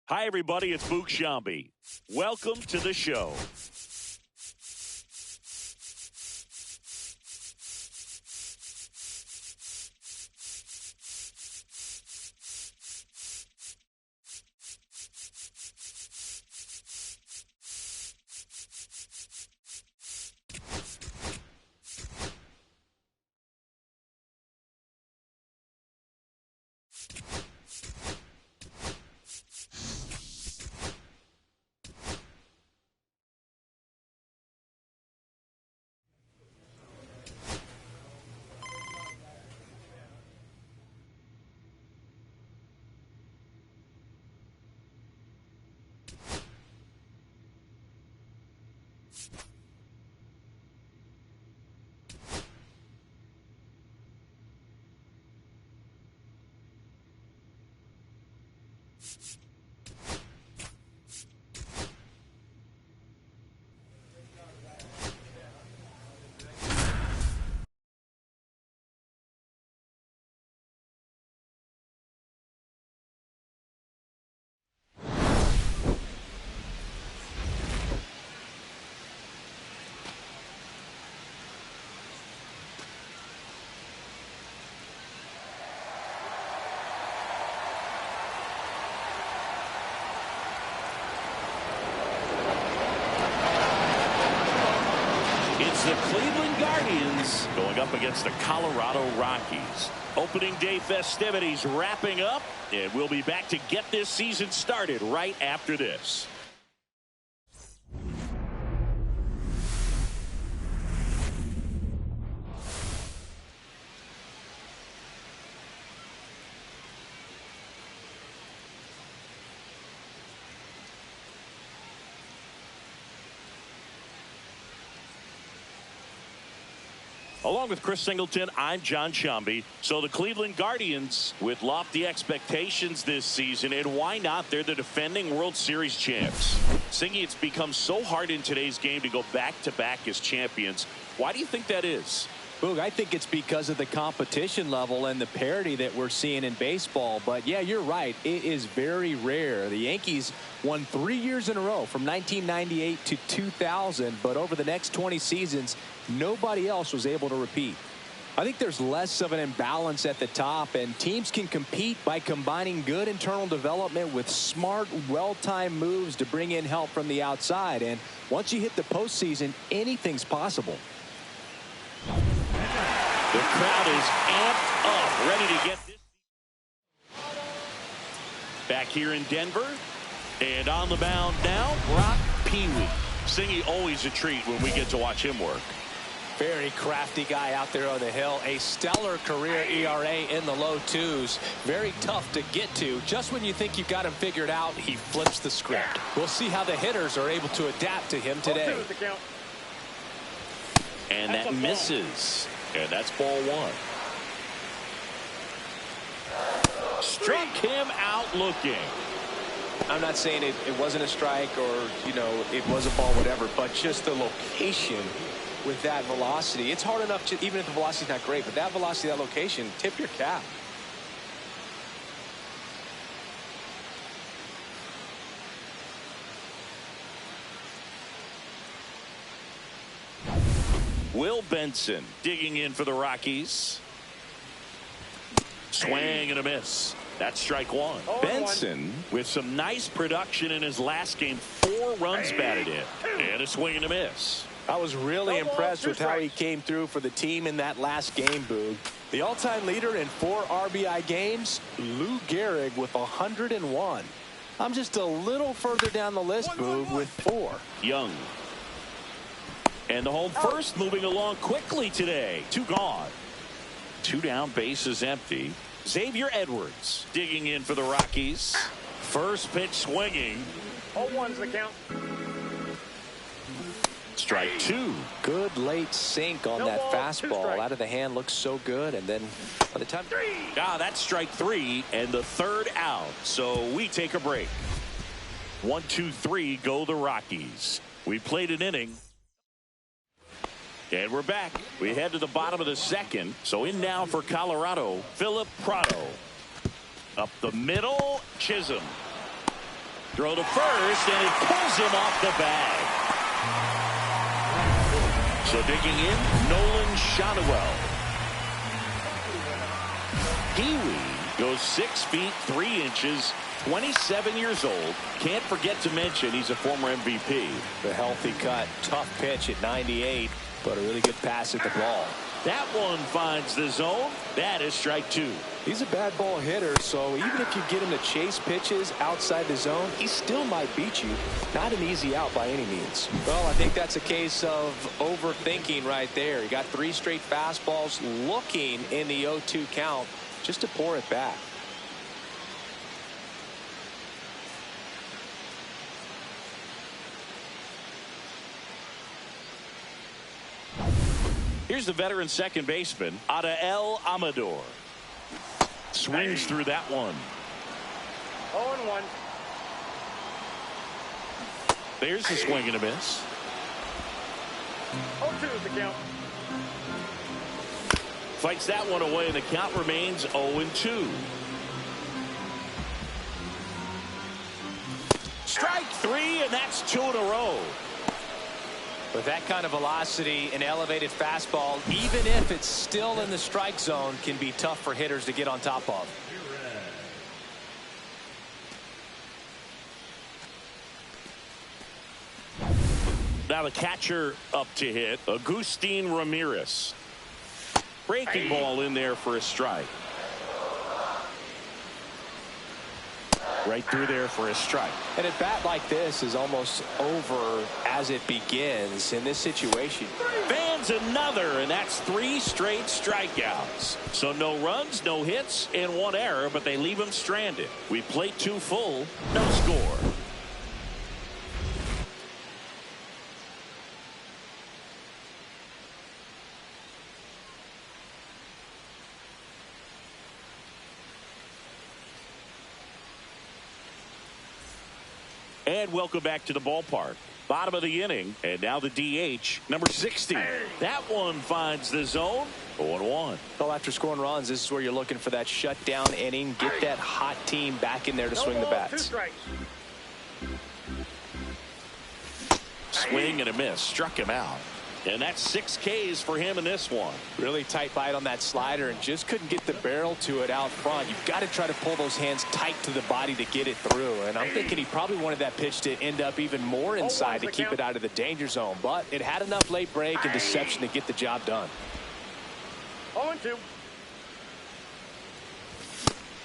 Hi, everybody. It's Boog Sciambi. Welcome to the show. The Cleveland Guardians going up against the Colorado Rockies. Opening day festivities wrapping up, and we'll be back to get this season started right after this. Along with Chris Singleton, I'm John Sciambi. So the Cleveland Guardians with lofty expectations this season, and why not? They're the defending World Series champs. Singy, it's become so hard in today's game to go back-to-back as champions. Why do you think that is? Boog, I think it's because of the competition level and the parity that we're seeing in baseball. But yeah, you're right. It is very rare. The Yankees won 3 years in a row from 1998 to 2000. But over the next 20 seasons, nobody else was able to repeat. I think there's less of an imbalance at the top, and teams can compete by combining good internal development with smart, well-timed moves to bring in help from the outside. And once you hit the postseason, anything's possible. The crowd is amped up, ready to get this. Back here in Denver, and on the mound now, Brock PeeWee. Singy, always a treat when we get to watch him work. Very crafty guy out there on the hill. A stellar career ERA in the low twos. Very tough to get to. Just when you think you've got him figured out, he flips the script. We'll see how the hitters are able to adapt to him today. And that misses. And that's ball one. Struck him out looking. I'm not saying it wasn't a strike or, you know, it was a ball, whatever, but just the location with that velocity. It's hard enough to, even if the velocity's not great, but that velocity, that location, tip your cap. Will Benson digging in for the Rockies. Swing and a miss. That's strike one. Benson with some nice production in his last game. 4 runs batted in. And a swing and a miss. I was really impressed with how he came through for the team in that last game, Boog. The all-time leader in 4 RBI games, Lou Gehrig with 101. I'm just a little further down the list, Boog, with 4. Young. And the home first moving along quickly today. 2 gone. 2 down, bases empty. Xavier Edwards digging in for the Rockies. First pitch swinging. 0-1's the count. Strike 2. Good late sink on that fastball. Out of the hand, looks so good. And then by the time... That's strike 3 and the 3rd out. So we take a break. 1, 2, 3 go the Rockies. We played an inning. And we're back. We head to the bottom of the 2nd. So in now for Colorado, Philip Prado. Up the middle, Chisholm. Throw to first, and it pulls him off the bag. So digging in, Nolan Shotwell. PeeWee goes 6 feet 3 inches, 27 years old. Can't forget to mention he's a former MVP. The healthy cut, tough pitch at 98, but a really good pass at the ball. That one finds the zone. That is strike 2. He's a bad ball hitter, so even if you get him to chase pitches outside the zone, he still might beat you. Not an easy out by any means. Well, I think that's a case of overthinking right there. He got 3 straight fastballs looking in the 0-2 count just to pour it back. Here's the veteran second baseman, Adael Amador. Swings through that one. 0-1. There's the swing and a miss. 0-2 is the count. Fights that one away, and the count remains 0-2. Strike 3, and that's 2 in a row. With that kind of velocity, an elevated fastball, even if it's still in the strike zone, can be tough for hitters to get on top of. Now the catcher up to hit, Agustin Ramirez. Breaking ball in there for a strike. Right through there for a strike. And a bat like this is almost over as it begins in this situation. Fans another, and that's 3 straight strikeouts. So no runs, no hits, and 1 error, but they leave him stranded. We played 2 full, no score. And welcome back to the ballpark. Bottom of the inning, and now the DH, number 60. That one finds the zone. 0-1. Well, after scoring runs, this is where you're looking for that shutdown inning. Get that hot team back in there to swing the bats. Swing and a miss. Struck him out. And that's 6 Ks for him in this one. Really tight bite on that slider and just couldn't get the barrel to it out front. You've got to try to pull those hands tight to the body to get it through. And I'm thinking he probably wanted that pitch to end up even more inside to keep it out of the danger zone. But it had enough late break and deception to get the job done. 0-2.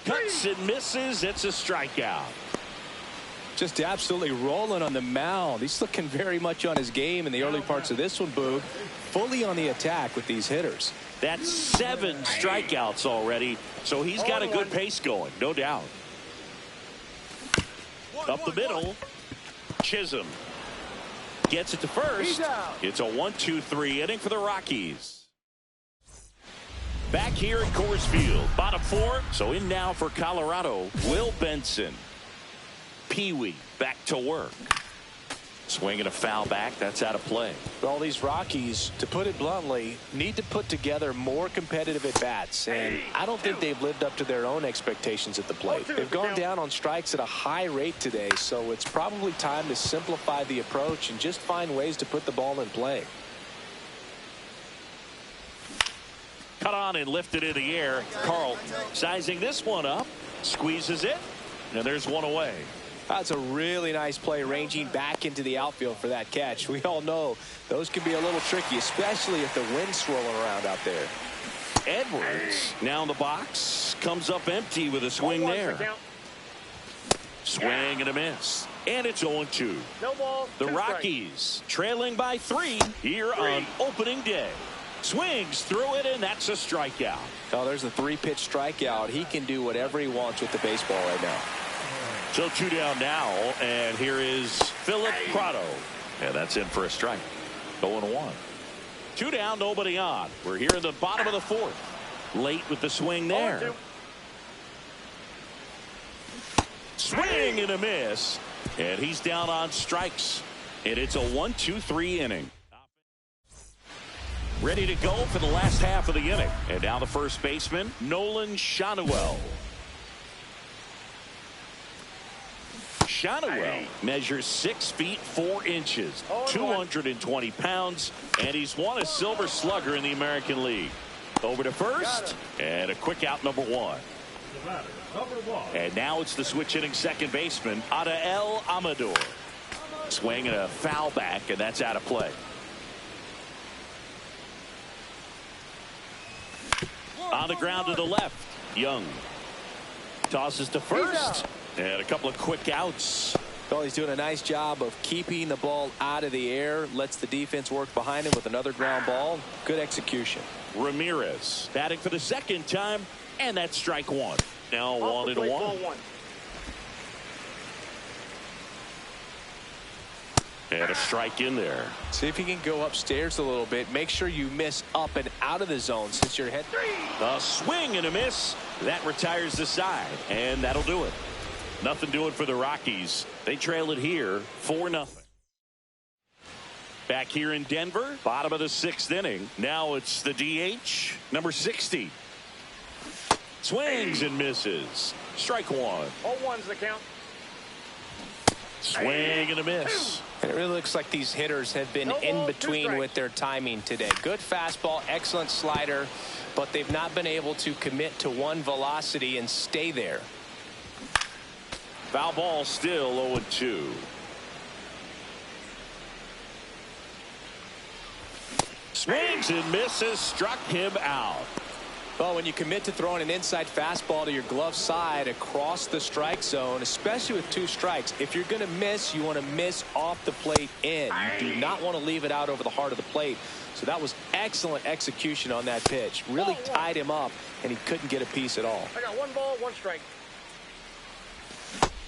Cuts and misses. It's a strikeout. Just absolutely rolling on the mound. He's looking very much on his game in the early parts of this one, Boog. Fully on the attack with these hitters. That's 7 strikeouts already, so he's got a good pace going, no doubt. Up the middle, Chisholm gets it to first. It's a 1-2-3 inning for the Rockies. Back here at Coors Field, bottom 4, so in now for Colorado, Will Benson. PeeWee back to work. Swinging a foul back. That's out of play. Well, these Rockies, to put it bluntly, need to put together more competitive at-bats. And I don't think they've lived up to their own expectations at the plate. They've gone down on strikes at a high rate today, so it's probably time to simplify the approach and just find ways to put the ball in play. Cut on and lifted in the air. Carl sizing this one up. Squeezes it. And there's one away. That's a really nice play, ranging back into the outfield for that catch. We all know those can be a little tricky, especially if the wind's swirling around out there. Edwards now in the box. Comes up empty with a swing there. Swing and a miss. And it's 0-2. No ball. The Rockies trailing by 3 here on opening day. Swings through it, and that's a strikeout. Oh, there's a 3-pitch strikeout. He can do whatever he wants with the baseball right now. So 2 down now, and here is Philip Prado. And that's in for a strike. 0-1. 2 down, nobody on. We're here in the bottom of the 4th. Late with the swing there. Swing and a miss. And he's down on strikes. And it's a 1-2-3 inning. Ready to go for the last half of the inning. And now the first baseman, Nolan Shotwell. Shonowell measures 6 feet 4 inches, 220 pounds, and he's won a Silver Slugger in the American League. Over to first, and a quick out, number 1. And now it's the switch hitting second baseman, Adael Amador. Swing and a foul back, and that's out of play. On the ground to the left, Young tosses to first, and a couple of quick outs. Well, he's doing a nice job of keeping the ball out of the air, lets the defense work behind him with another ground ball. Good execution. Ramirez batting for the second time, and that's strike 1. Now 1-1. And a strike in there. See if you can go upstairs a little bit. Make sure you miss up and out of the zone since you're head. A swing and a miss. That retires the side, and that'll do it. Nothing doing for the Rockies. They trail it here 4-0. Back here in Denver, bottom of the 6th inning. Now it's the DH, number 60. Swings and misses. Strike 1. 0-1's the count. Swing and a miss. And it really looks like these hitters have been in between with their timing today. Good fastball, excellent slider, but they've not been able to commit to one velocity and stay there. Foul ball, still 0-2. Swings and misses, struck him out. Well, when you commit to throwing an inside fastball to your glove side across the strike zone, especially with 2 strikes, if you're going to miss, you want to miss off the plate in. You do not want to leave it out over the heart of the plate. So that was excellent execution on that pitch. Really tied him up, and he couldn't get a piece at all. I got 1 ball, 1 strike.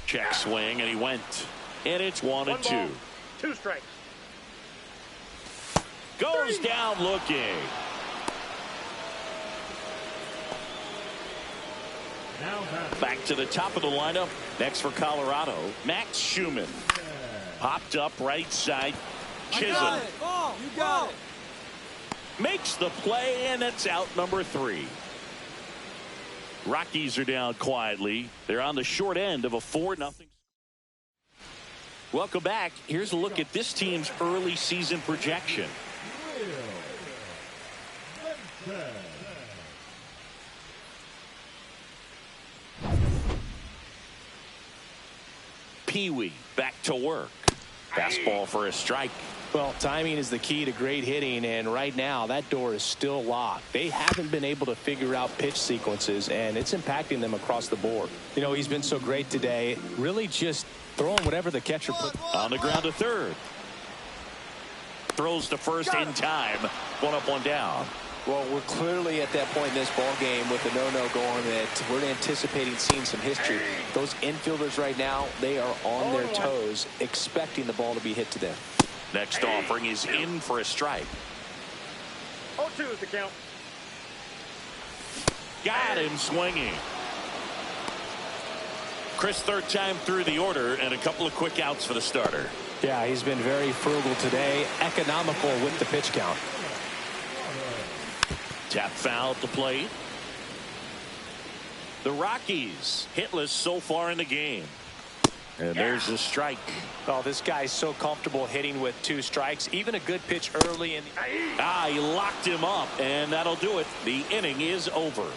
Check swing, and he went. And it's 1-2. 2 strikes. Goes down looking. Back to the top of the lineup. Next for Colorado, Max Schumann. Popped up right side. Chisholm. You got it. Makes the play, and it's out number 3. Rockies are down quietly. They're on the short end of a 4-0. Welcome back. Here's a look at this team's early season projection. PeeWee back to work. Fastball for a strike. Well, timing is the key to great hitting, and right now that door is still locked. They haven't been able to figure out pitch sequences, and it's impacting them across the board. You know, he's been so great today, really just throwing whatever the catcher put. On the ground to third. Throws to first in time. 1 up, 1 down. Well, we're clearly at that point in this ball game with the no-no going that we're anticipating seeing some history. Those infielders right now, they are on their toes, expecting the ball to be hit to them. Next offering is in for a strike. 0-2 is the count. Got him swinging. Chris, 3rd time through the order, and a couple of quick outs for the starter. Yeah, he's been very frugal today, economical with the pitch count. Tap foul at the plate. The Rockies hitless so far in the game. And there's a strike. Oh, this guy's so comfortable hitting with 2 strikes. Even a good pitch early in the... He locked him up, and that'll do it. The inning is over.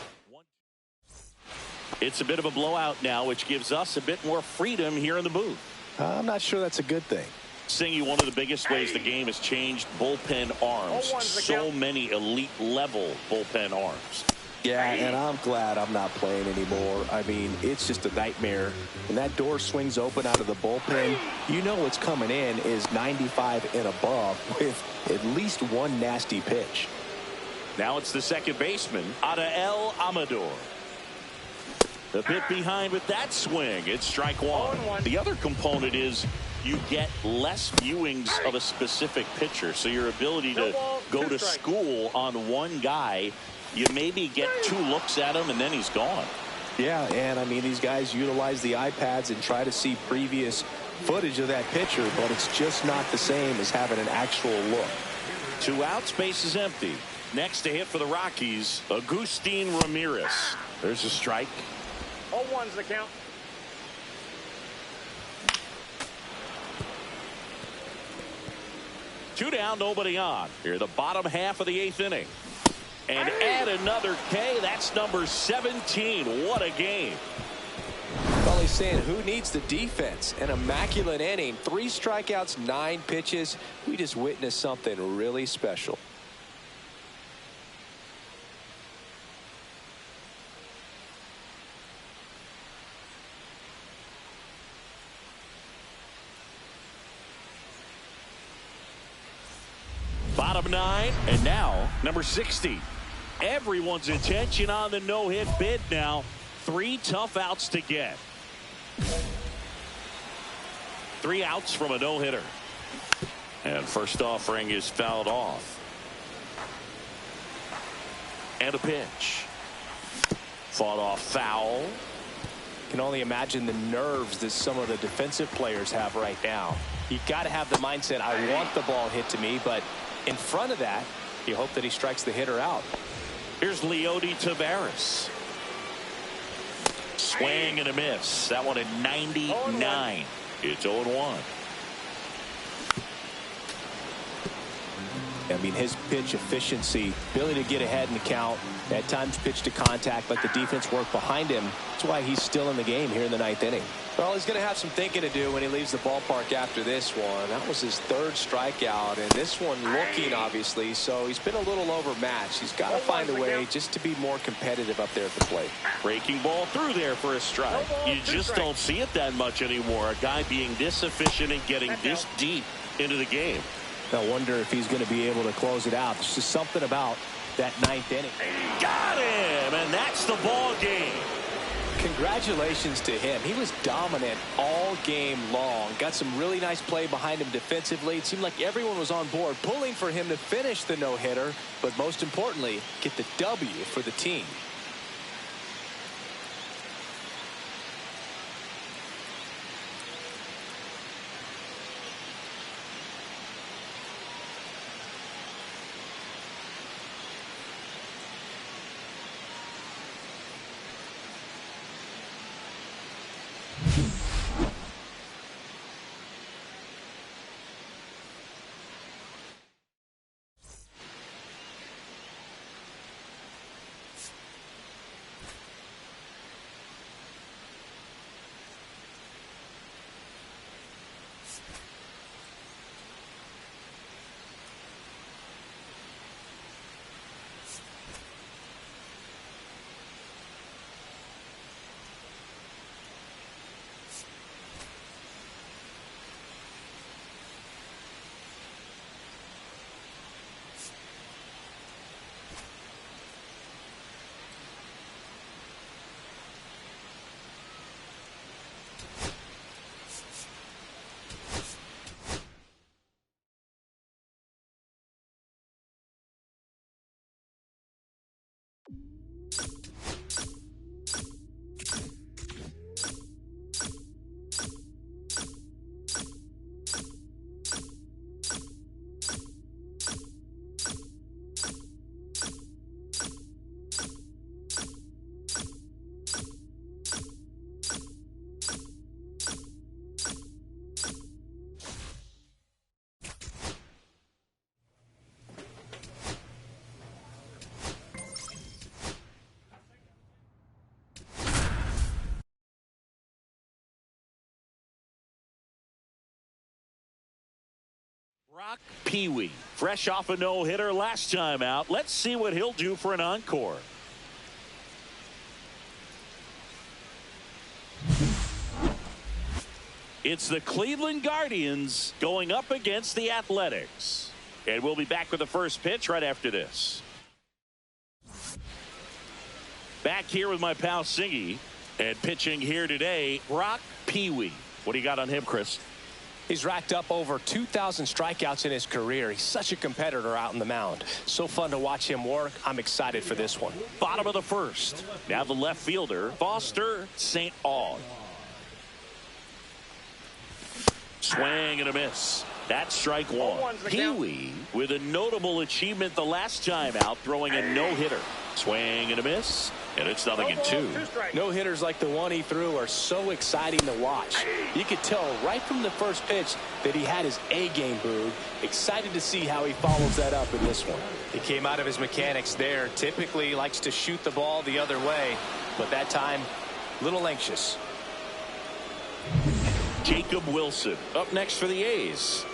It's a bit of a blowout now, which gives us a bit more freedom here in the booth. I'm not sure that's a good thing. Singy, one of the biggest ways the game has changed, bullpen arms. So many elite level bullpen arms. Yeah, and I'm glad I'm not playing anymore. I mean, it's just a nightmare. When that door swings open out of the bullpen, you know what's coming in is 95 and above with at least 1 nasty pitch. Now it's the second baseman, Adael Amador. A bit behind with that swing. It's strike 1. The other component is you get less viewings of a specific pitcher. So your ability to go to school on one guy, you maybe get 2 looks at him and then he's gone. Yeah, and I mean, these guys utilize the iPads and try to see previous footage of that pitcher, but it's just not the same as having an actual look. 2 outs, base is empty. Next to hit for the Rockies, Agustin Ramirez. There's a strike. 0-1's the count. Two down, nobody on. Here, the bottom half of the 8th inning. And add another K. That's number 17. What a game. Well, he's saying who needs the defense? An immaculate inning. 3 strikeouts, 9 pitches. We just witnessed something really special. Bottom 9, and now number 60. Everyone's attention on the no-hit bid now. 3 tough outs to get. 3 outs from a no-hitter. And first offering is fouled off. And a pitch. Fought off foul. Can only imagine the nerves that some of the defensive players have right now. You got to have the mindset, I want the ball hit to me, but in front of that, you hope that he strikes the hitter out. Here's Leody Taveras. Swing and a miss. That one at 99. It's 0-1. I mean, his pitch efficiency, ability to get ahead in the count, at times pitch to contact, let the defense work behind him. That's why he's still in the game here in the 9th inning. Well, he's going to have some thinking to do when he leaves the ballpark after this one. That was his 3rd strikeout, and this one looking, obviously, so he's been a little overmatched. He's got to find a way just to be more competitive up there at the plate. Breaking ball through there for a strike. You just don't see it that much anymore. A guy being this efficient and getting this deep into the game. I wonder if he's going to be able to close it out. There's just something about that 9th inning. Got him, and that's the ball game. Congratulations to him. He was dominant all game long. Got some really nice play behind him defensively. It seemed like everyone was on board, pulling for him to finish the no-hitter, but most importantly, get the W for the team. Brock PeeWee, fresh off a no-hitter last time out. Let's see what he'll do for an encore. It's the Cleveland Guardians going up against the Athletics. And we'll be back with the first pitch right after this. Back here with my pal Singy, and pitching here today, Brock PeeWee. What do you got on him, Chris? He's racked up over 2,000 strikeouts in his career. He's such a competitor out in the mound. So fun to watch him work. I'm excited for this one. Bottom of the first. Now the left fielder, Foster St. Aug. Swing and a miss. That's strike one. PeeWee with a notable achievement the last time out, throwing a no-hitter. Swing and a miss. And it's 0-2. No hitters like the one he threw are so exciting to watch. You could tell right from the first pitch that he had his A game, booed. Excited to see how he follows that up in this one. He came out of his mechanics there. Typically likes to shoot the ball the other way, but that time a little anxious. Jacob Wilson up next for the A's.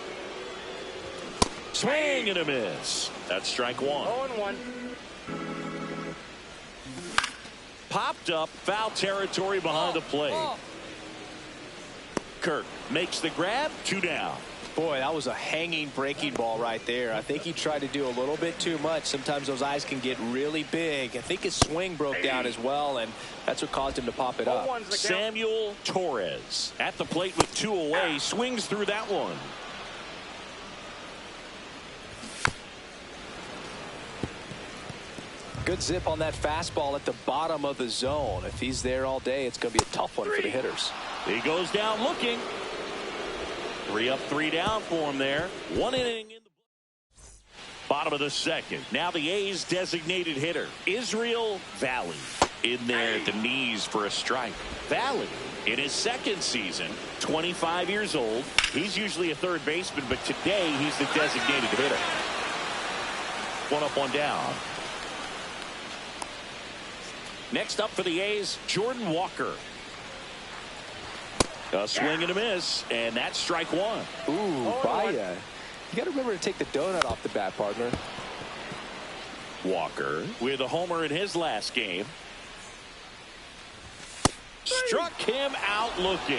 Swing and a miss. That's strike one. 0-1. Popped up, foul territory behind the plate. Kirk makes the grab, 2 down. Boy, that was a hanging breaking ball right there. I think he tried to do a little bit too much. Sometimes those eyes can get really big. I think his swing broke down as well, and that's what caused him to pop it up. Samuel Torres at the plate with 2 away, swings through that one. Good zip on that fastball at the bottom of the zone. If he's there all day, it's going to be a tough one for the hitters. He goes down looking. 3 up, 3 down for him there. 1 inning in the bottom of the second. Now the A's designated hitter, Israel Valley, in there at the knees for a strike. Valley, in his second season, 25 years old. He's usually a third baseman, but today he's the designated hitter. 1 up, 1 down. Next up for the A's, Jordan Walker. A swing and a miss, and that's strike 1. Ooh, Baya. You got to remember to take the donut off the bat, partner. Walker with a homer in his last game. Struck him out looking.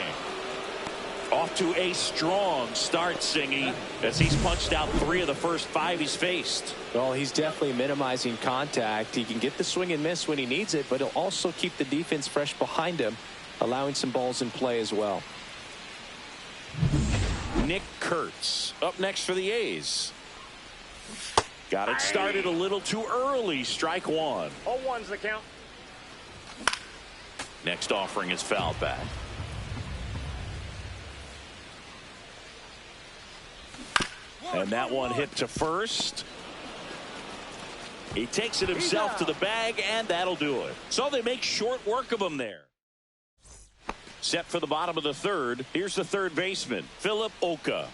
Off to a strong start, Singy, as he's punched out 3 of the first 5 he's faced. Well, he's definitely minimizing contact. He can get the swing and miss when he needs it, but he'll also keep the defense fresh behind him, allowing some balls in play as well. Nick Kurtz up next for the A's. Got it started a little too early. Strike 1. 0-1's the count. Next offering is fouled back. And that one hit to first. He takes it himself to the bag, and that'll do it. So they make short work of him there. Set for the bottom of the third. Here's the third baseman, Philip Oka.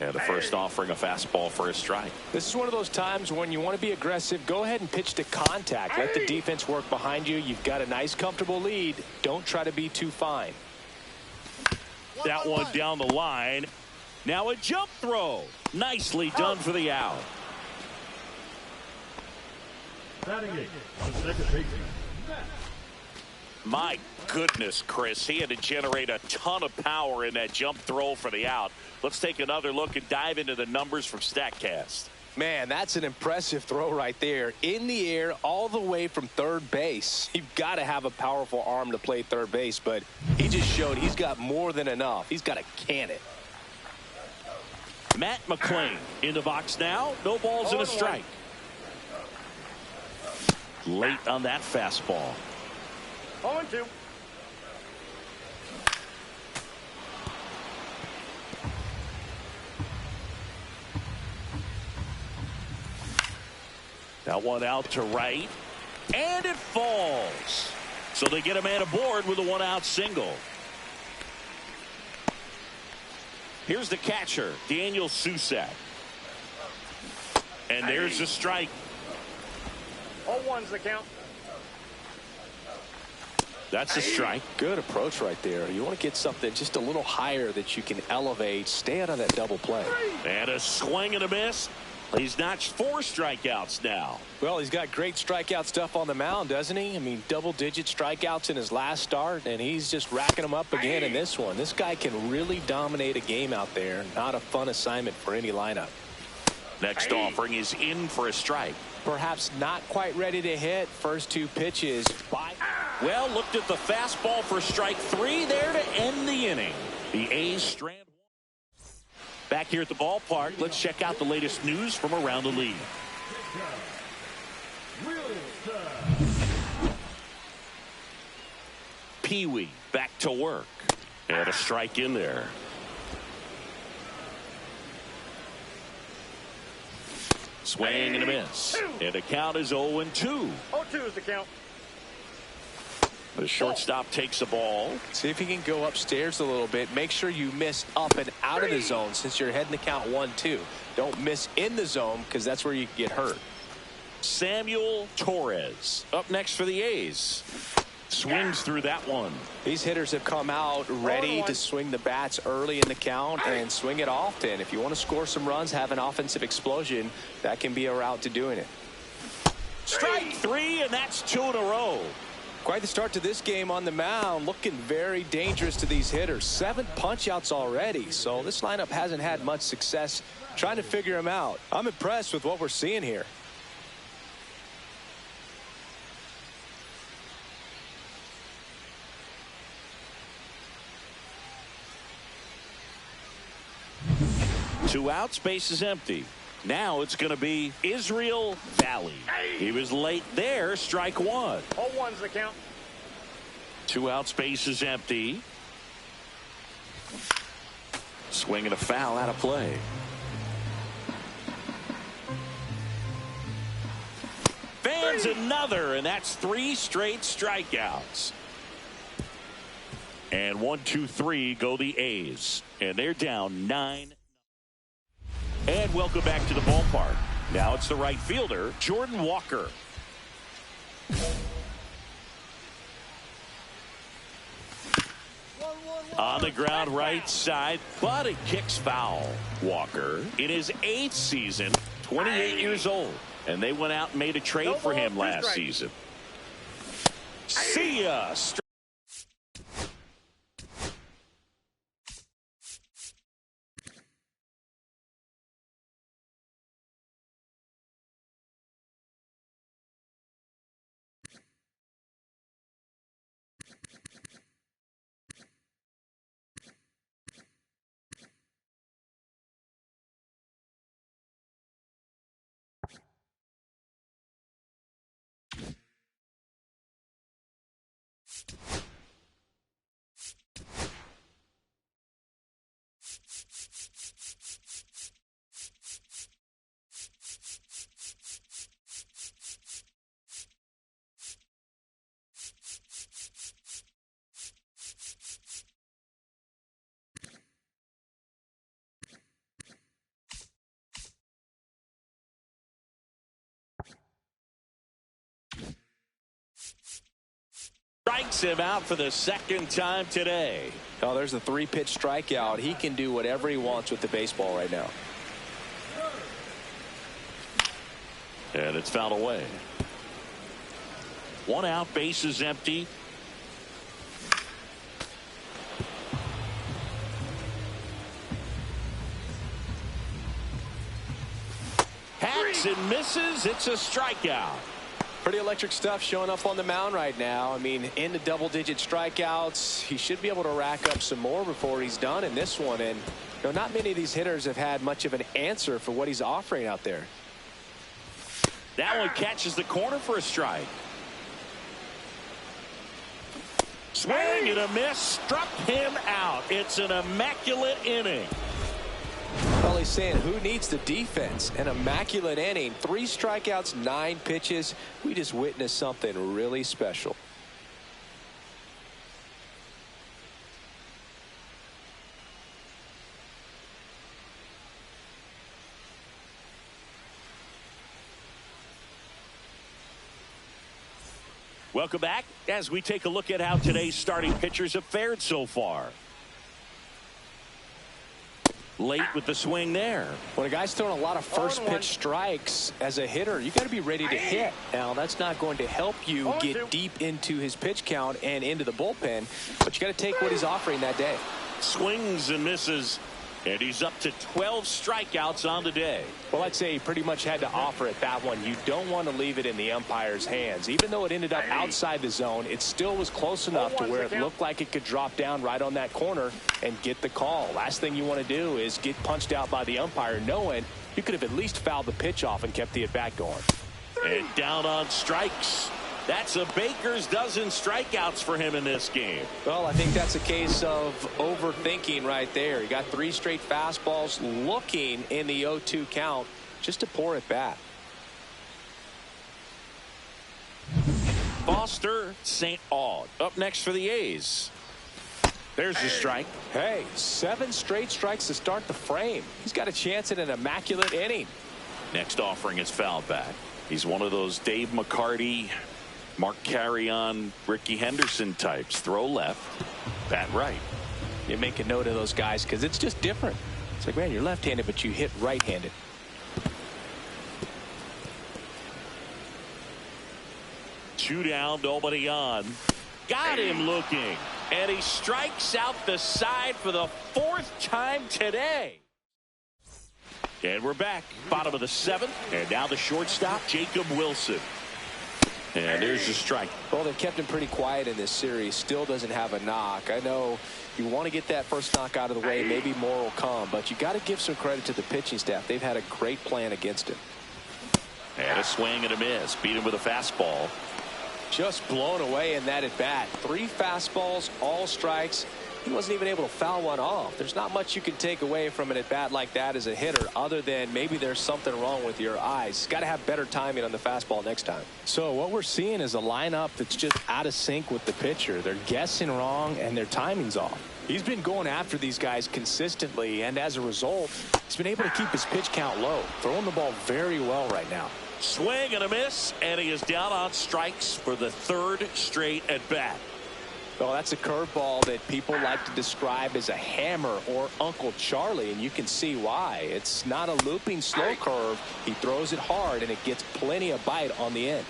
And the first offering a fastball for a strike. This is one of those times when you want to be aggressive. Go ahead and pitch to contact. Let the defense work behind you. You've got a nice, comfortable lead. Don't try to be too fine. That one down the line. Now a jump throw. Nicely done for the out. My goodness, Chris, he had to generate a ton of power in that jump throw for the out. Let's take another look and dive into the numbers from StatCast. Man, that's an impressive throw right there. In the air all the way from third base. You've got to have a powerful arm to play third base, but he just showed he's got more than enough. He's got to can it. Matt McClain in the box now. No balls and a strike. Late on that fastball. 0-2. That one out to right. And it falls. So they get a man aboard with a 1-out single. Here's the catcher, Daniel Susak. And there's the strike. 0-1's the count. That's a strike. Good approach right there. You want to get something just a little higher that you can elevate. Stay out of that double play. And a swing and a miss. He's notched 4 strikeouts now. Well, he's got great strikeout stuff on the mound, doesn't he? I mean, double-digit strikeouts in his last start, and he's just racking them up again in this one. This guy can really dominate a game out there. Not a fun assignment for any lineup. Next offering is in for a strike. Perhaps not quite ready to hit. First 2 pitches. Well, looked at the fastball for strike 3 there to end the inning. The A's strand. Back here at the ballpark, let's check out the latest news from around the league. PeeWee back to work. And a strike in there. Swing and a miss. And the count is 0-2. 0-2 is the count. The shortstop takes the ball. See if he can go upstairs a little bit. Make sure you miss up and out of the zone since you're heading to count 1-2. Don't miss in the zone because that's where you can get hurt. Samuel Torres up next for the A's. Swings through that one. These hitters have come out ready to swing the bats early in the count and swing it often. If you want to score some runs, have an offensive explosion, that can be a route to doing it. Strike 3, and that's 2 in a row. Quite the start to this game on the mound. Looking very dangerous to these hitters. 7 punch-outs already, so this lineup hasn't had much success trying to figure them out. I'm impressed with what we're seeing here. Two outs, base is empty. Now it's going to be Israel Valley. He was late there, strike 1. 0-1's the count. 2 outs, base is empty. Swing and a foul out of play. Fans another, and that's 3 straight strikeouts. And 1, 2, 3 go the A's, and they're down 9. And welcome back to the ballpark. Now it's the right fielder, Jordan Walker. On the ground right side, but it kicks foul. Walker in his 8th season, 28 years old. And they went out and made a trade for him last season. See ya. Strikes him out for the 2nd time today. Oh, there's a 3-pitch strikeout. He can do whatever he wants with the baseball right now. And it's fouled away. 1 out, base is empty. Hacks and misses. It's a strikeout. Pretty electric stuff showing up on the mound right now. I mean, in the double-digit strikeouts, he should be able to rack up some more before he's done in this one. And you know, not many of these hitters have had much of an answer for what he's offering out there. That one catches the corner for a strike. Swing and a miss. Struck him out. It's an immaculate inning. Well, he's saying who needs the defense? An immaculate inning. 3 strikeouts, 9 pitches. We just witnessed something really special. Welcome back as we take a look at how today's starting pitchers have fared so far. Late with the swing there. When a guy's throwing a lot of first pitch strikes as a hitter, you got to be ready to hit. Now, that's not going to help you get deep into his pitch count and into the bullpen, but you got to take what he's offering that day. Swings and misses, and he's up to 12 strikeouts on the day. Well, I'd say he pretty much had to offer it that one. You don't want to leave it in the umpire's hands. Even though it ended up outside the zone, it still was close enough to where it looked like it could drop down right on that corner and get the call. Last thing you want to do is get punched out by the umpire knowing you could have at least fouled the pitch off and kept the at-bat going. And down on strikes. That's a baker's dozen strikeouts for him in this game. Well, I think that's a case of overthinking right there. He got 3 straight fastballs looking in the 0-2 count just to pour it back. Foster St. Aud up next for the A's. There's the strike. Hey, 7 straight strikes to start the frame. He's got a chance at an immaculate inning. Next offering is fouled back. He's one of those Dave McCarty, Mark Carrion, Ricky Henderson types. Throw left, bat right. You make a note of those guys because it's just different. It's like, man, you're left-handed, but you hit right-handed. Two down, nobody on. Got him looking. And he strikes out the side for the 4th time today. And we're back. Bottom of the 7th. And now the shortstop, Jacob Wilson. And there's the strike. Well, they've kept him pretty quiet in this series. Still doesn't have a knock. I know you want to get that first knock out of the way. Maybe more will come. But you got to give some credit to the pitching staff. They've had a great plan against him. And a swing and a miss. Beat him with a fastball. Just blown away in that at bat. 3 fastballs, all strikes. He wasn't even able to foul one off. There's not much you can take away from an at bat like that as a hitter, other than maybe there's something wrong with your eyes. Got to have better timing on the fastball next time. So what we're seeing is a lineup that's just out of sync with the pitcher. They're guessing wrong and their timing's off. He's been going after these guys consistently, and as a result, he's been able to keep his pitch count low, throwing the ball very well right now. Swing and a miss, and he is down on strikes for the 3rd straight at bat. Well, that's a curveball that people like to describe as a hammer or Uncle Charlie, and you can see why. It's not a looping slow curve. He throws it hard, and it gets plenty of bite on the end.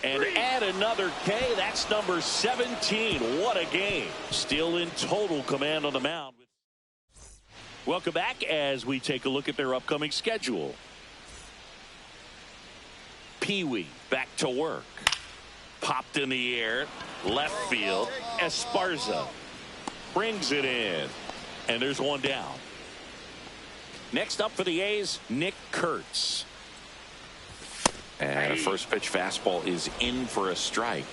And add another K. That's number 17. What a game. Still in total command on the mound. Welcome back as we take a look at their upcoming schedule. PeeWee back to work. Popped in the air. Left field. Esparza brings it in. And there's one down. Next up for the A's, Nick Kurtz. And a first pitch fastball is in for a strike.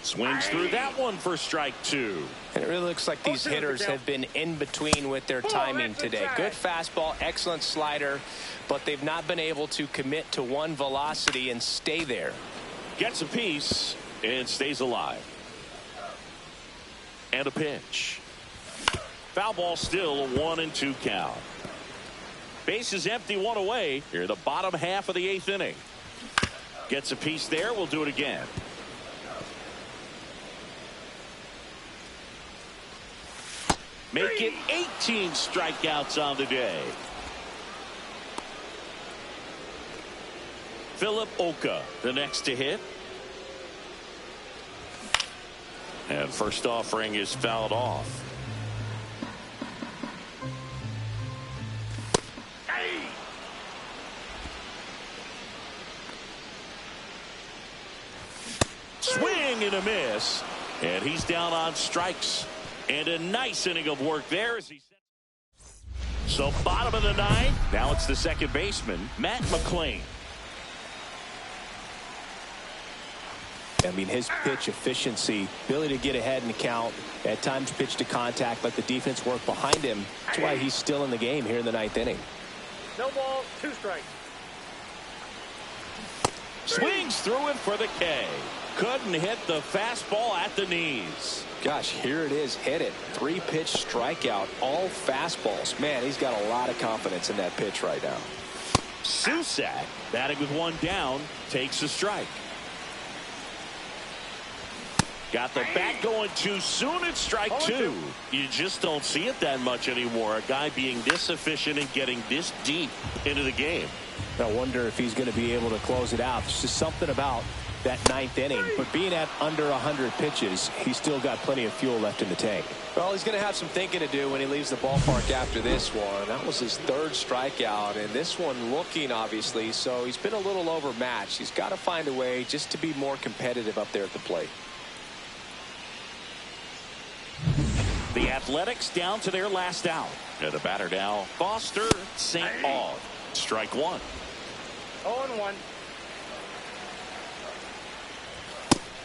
Swings through that one for strike 2. And it really looks like these hitters have been in between with their timing today. Good fastball, excellent slider, but they've not been able to commit to one velocity and stay there. Gets a piece and stays alive. And a pitch. Foul ball, still a 1-2 count. Base is empty, 1 away. Here in the bottom half of the 8th inning. Gets a piece there. We'll do it again. Make it 18 strikeouts on the day. Philip Oka, the next to hit. And first offering is fouled off. Swing and a miss. And he's down on strikes. And a nice inning of work there as he so bottom of the 9th. Now it's the second baseman, Matt McClain. I mean, his pitch efficiency, ability to get ahead in the count, at times pitch to contact, let the defense work behind him. That's why he's still in the game here in the 9th inning. No ball, 2 strikes. Swings through it for the K. Couldn't hit the fastball at the knees. Gosh, here it is. Hit it. 3-pitch strikeout. All fastballs. Man, he's got a lot of confidence in that pitch right now. Susak, batting with 1 down, takes a strike. Got the bat going too soon at strike 2. You just don't see it that much anymore. A guy being this efficient and getting this deep into the game. I wonder if he's going to be able to close it out. There's just something about that 9th inning. But being at under 100 pitches, he's still got plenty of fuel left in the tank. Well, he's going to have some thinking to do when he leaves the ballpark after this one. That was his 3rd strikeout, and this one looking, obviously, so he's been a little overmatched. He's got to find a way just to be more competitive up there at the plate. The Athletics down to their last out. And the batter now, Foster St. Aud. Strike 1. 0-1.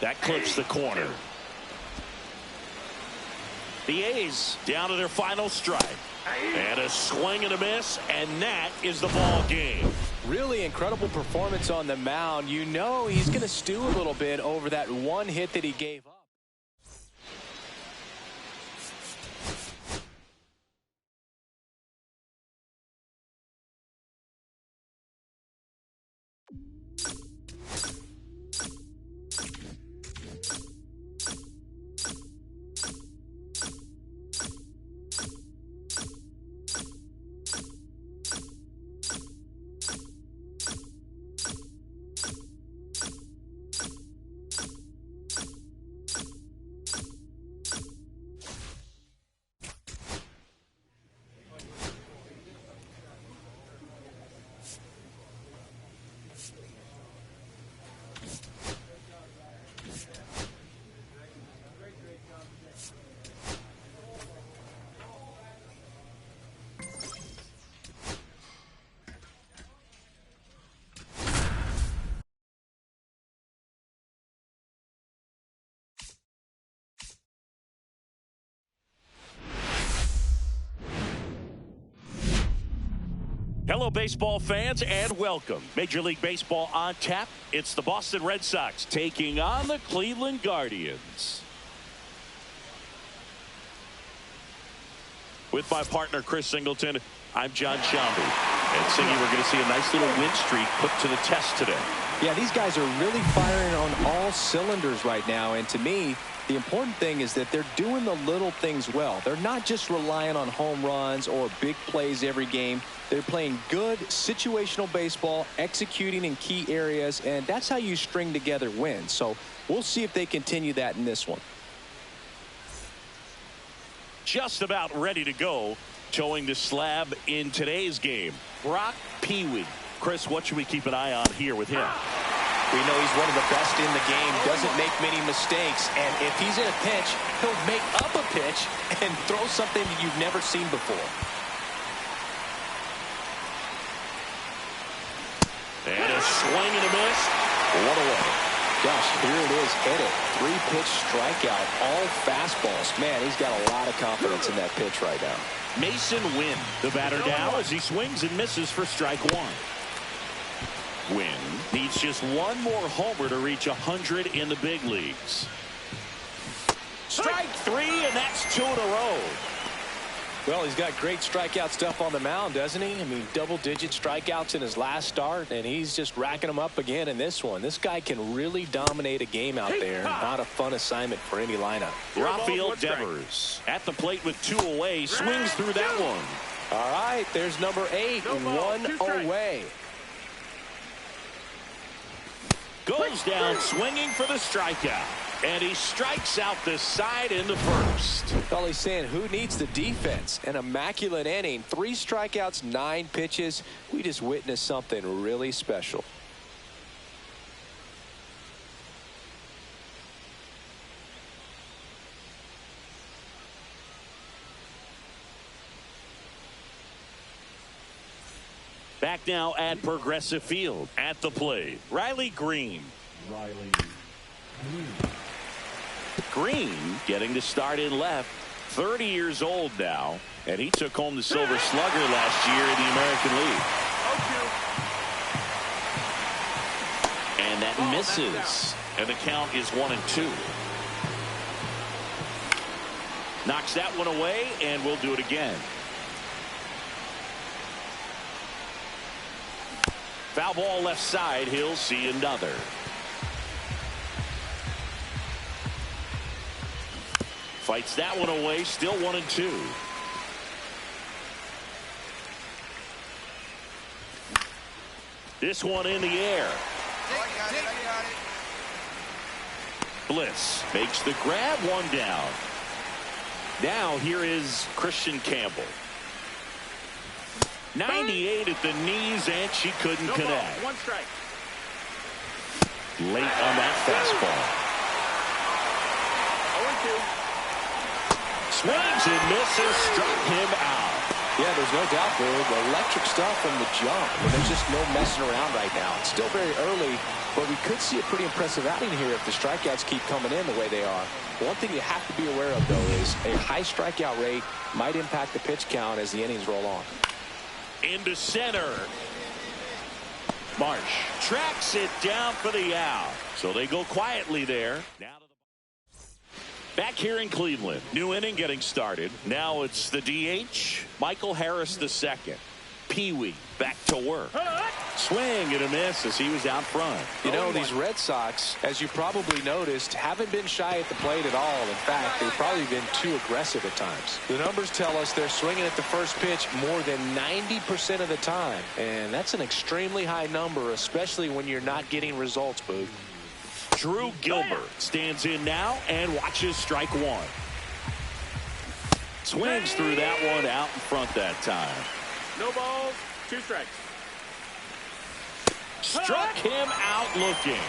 That clips the corner. The A's down to their final strike. And a swing and a miss, and that is the ball game. Really incredible performance on the mound. You know he's going to stew a little bit over that one hit that he gave up. Hello, baseball fans, and welcome. Major League Baseball on tap. It's the Boston Red Sox taking on the Cleveland Guardians. With my partner, Chris Singleton, I'm John Shambi. And Singy, we're going to see a nice little win streak put to the test today. Yeah, these guys are really firing on all cylinders right now. And to me, the important thing is that they're doing the little things well. They're not just relying on home runs or big plays every game. They're playing good situational baseball, executing in key areas, and that's how you string together wins. So we'll see if they continue that in this one. Just about ready to go, towing the slab in today's game. Brock PeeWee. Chris, what should we keep an eye on here with him? We know he's one of the best in the game, doesn't make many mistakes, and if he's in a pinch, he'll make up a pitch and throw something that you've never seen before. And a swing and a miss. One away. Gosh, here it is, hit it. 3-pitch strikeout, all fastballs. Man, he's got a lot of confidence in that pitch right now. Mason Wynn, the batter now as he swings and misses for strike one. Wynn needs just one more homer to reach 100 in the big leagues. Strike three, and that's 2 in a row. Well, he's got great strikeout stuff on the mound, doesn't he? I mean, double-digit strikeouts in his last start, and he's just racking them up again in this one. This guy can really dominate a game out there. Not a fun assignment for any lineup. Rafael Devers at the plate with 2 away, swings through that one. All right, there's number 8, 1 away. Goes down swinging for the strikeout. And he strikes out the side in the first. Well, he's saying who needs the defense? An immaculate inning. 3 strikeouts, 9 pitches. We just witnessed something really special. Back now at Progressive Field. At the plate, Riley Green. Green getting to start in left. 30 years old now, and he took home the Silver Slugger last year in the American League. And that misses, and the count is 1-2. Knocks that one away, and we'll do it again. Foul ball left side. He'll see another. Fights that one away. Still 1-2. This one in the air. Bliss makes the grab, 1 down. Now here is Christian Campbell. 98 at the knees, and she couldn't connect. 1 strike. Late on that fastball. 0-2. Swings and misses, struck him out. Yeah, the there's no doubt, dude. Electric stuff from the jump. I mean, there's just no messing around right now. It's still very early, but we could see a pretty impressive outing here if the strikeouts keep coming in the way they are. One thing you have to be aware of, though, is a high strikeout rate might impact the pitch count as the innings roll on. Into center. Marsh tracks it down for the out. So they go quietly there. Now to the back here in Cleveland. New inning getting started. Now it's the DH, Michael Harris II. PeeWee back to work. Swing and a miss as he was out front. You know, these Red Sox, as you probably noticed, haven't been shy at the plate at all. In fact, they've probably been too aggressive at times. The numbers tell us they're swinging at the first pitch more than 90% of the time. And that's an extremely high number, especially when you're not getting results, Boog. Drew Gilbert stands in now and watches strike one. Swings through that one out in front that time. No balls, 2 strikes. Struck him out looking.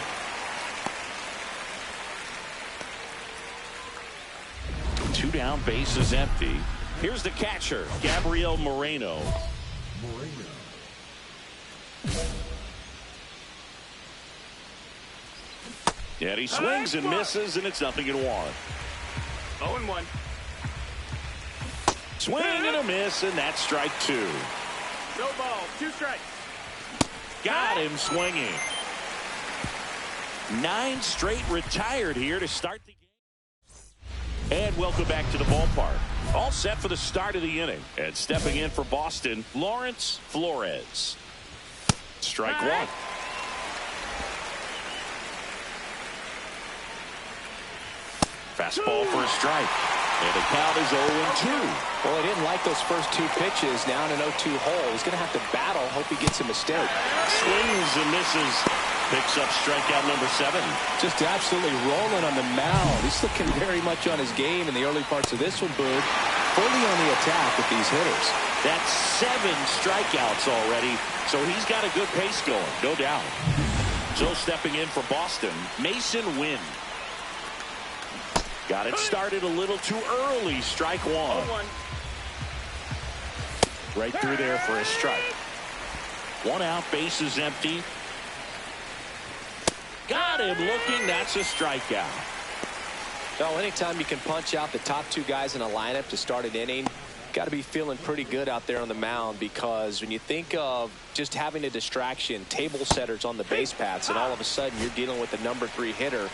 Two down, bases empty. Here's the catcher, Gabriel Moreno. And he swings and misses, and it's 0-1. 0-1. Swing and a miss, and that's strike 2. No ball, 2 strikes. Got him swinging. 9 straight retired here to start the game. And welcome back to the ballpark. All set for the start of the inning. And stepping in for Boston, Lawrence Flores. Strike 1. Fastball for a strike. And the count is 0-2. Well, he didn't like those first 2 pitches. Now in an 0-2 hole. He's going to have to battle. Hope he gets a mistake. Swings and misses. Picks up strikeout number 7. Just absolutely rolling on the mound. He's looking very much on his game in the early parts of this one, Boog. Fully on the attack with these hitters. That's 7 strikeouts already. So he's got a good pace going, no doubt. So stepping in for Boston, Mason Wynn. Got it started a little too early. Strike 1. 0-1. Right through there for a strike. 1 out, bases empty. Got him looking. That's a strikeout. Well, anytime you can punch out the top 2 guys in a lineup to start an inning, got to be feeling pretty good out there on the mound, because when you think of just having a distraction, table setters on the base paths, and all of a sudden you're dealing with the number 3 hitter,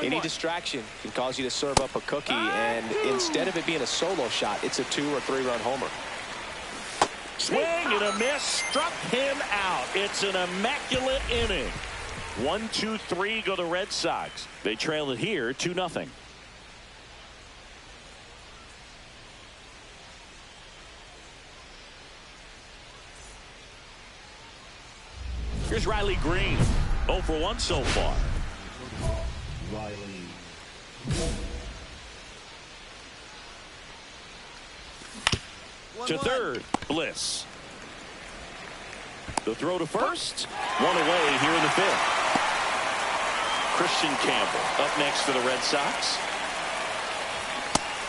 any distraction can cause you to serve up a cookie, and instead of it being a solo shot, it's a 2 or 3 run homer. Swing and a miss. Struck him out. It's an immaculate inning. 1-2-3 go the Red Sox. They trail it here 2-0. Here's Riley Green. 0 for 1 so far. To third, Bliss. The throw to first. 1 away here in the 5th. Christian Campbell up next for the Red Sox.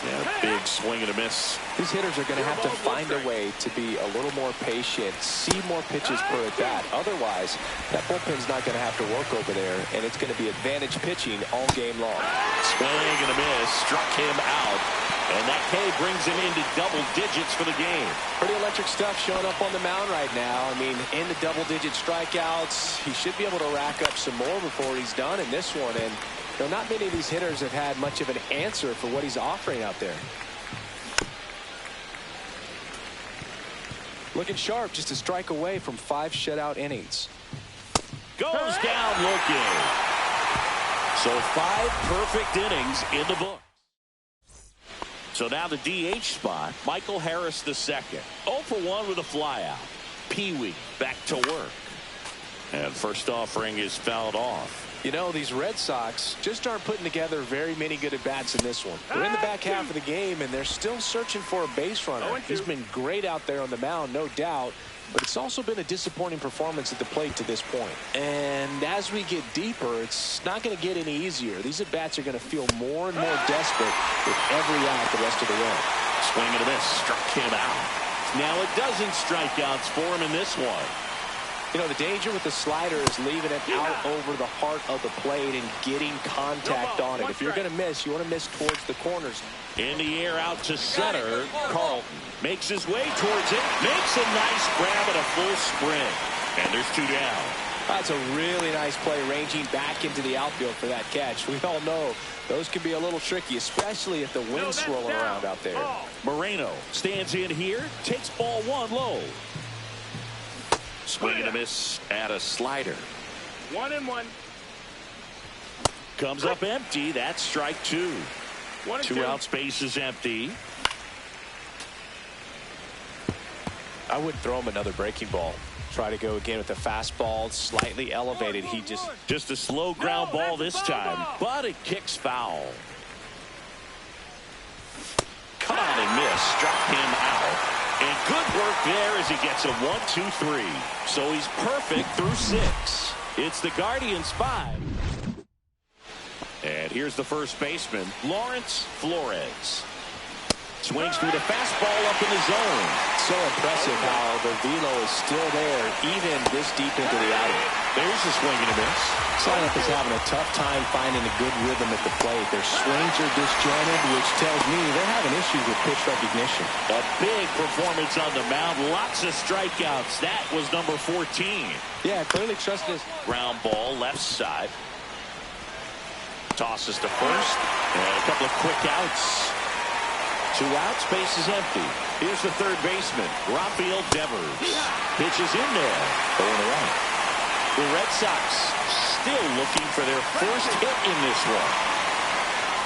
Yeah, big swing and a miss. These hitters are going to have to find a way to be a little more patient, see more pitches per at bat. Otherwise, that bullpen's not going to have to work over there, and it's going to be advantage pitching all game long. Swing and a miss. Struck him out. And that K brings him into double digits for the game. Pretty electric stuff showing up on the mound right now. I mean, in the double-digit strikeouts, he should be able to rack up some more before he's done in this one. And you know, not many of these hitters have had much of an answer for what he's offering out there. Looking sharp, just a strike away from 5 shutout innings. Goes down looking. So 5 perfect innings in the book. So now the DH spot, Michael Harris II. 0 for 1 with a flyout. PeeWee back to work. And first offering is fouled off. You know, these Red Sox just aren't putting together very many good at-bats in this one. They're in the back half of the game, and they're still searching for a base runner. He's been great out there on the mound, no doubt, but it's also been a disappointing performance at the plate to this point. And as we get deeper, it's not going to get any easier. These at-bats are going to feel more and more desperate with every out the rest of the way. Swing and a miss. Struck him out. Now a dozen strikeouts for him in this one. You know, the danger with the slider is leaving it out over the heart of the plate and getting contact on it. If you're going to miss, you want to miss towards the corners. In the air out to center. Carlton makes his way towards it. Makes a nice grab at a full sprint. And there's 2 down. That's a really nice play, ranging back into the outfield for that catch. We all know those can be a little tricky, especially if the wind's swirling around out there. Moreno stands in here, takes ball 1 low. Swing and a miss at a slider. 1-1. Comes up empty. That's strike 2. 2 out, space is empty. I would throw him another breaking ball. Try to go again with the fastball, slightly elevated. He just a slow ground ball this time, but it kicks foul. Cut on and miss, struck him out. And good work there as he gets a 1-2-3. So he's perfect through 6. It's the Guardians 5. And here's the first baseman, Lawrence Flores. Swings through the fastball up in the zone. So impressive how the velo is still there, even this deep into the outing. There's a swing and a miss. This lineup is having a tough time finding a good rhythm at the plate. Their swings are disjointed, which tells me they're having issues with pitch recognition. A big performance on the mound. Lots of strikeouts. That was number 14. Yeah, clearly trusted his ground ball left side. Tosses to first. And a couple of quick outs. 2 outs, base is empty. Here's the third baseman, Rafael Devers. Pitches in there. Going away. The Red Sox still looking for their first hit in this one.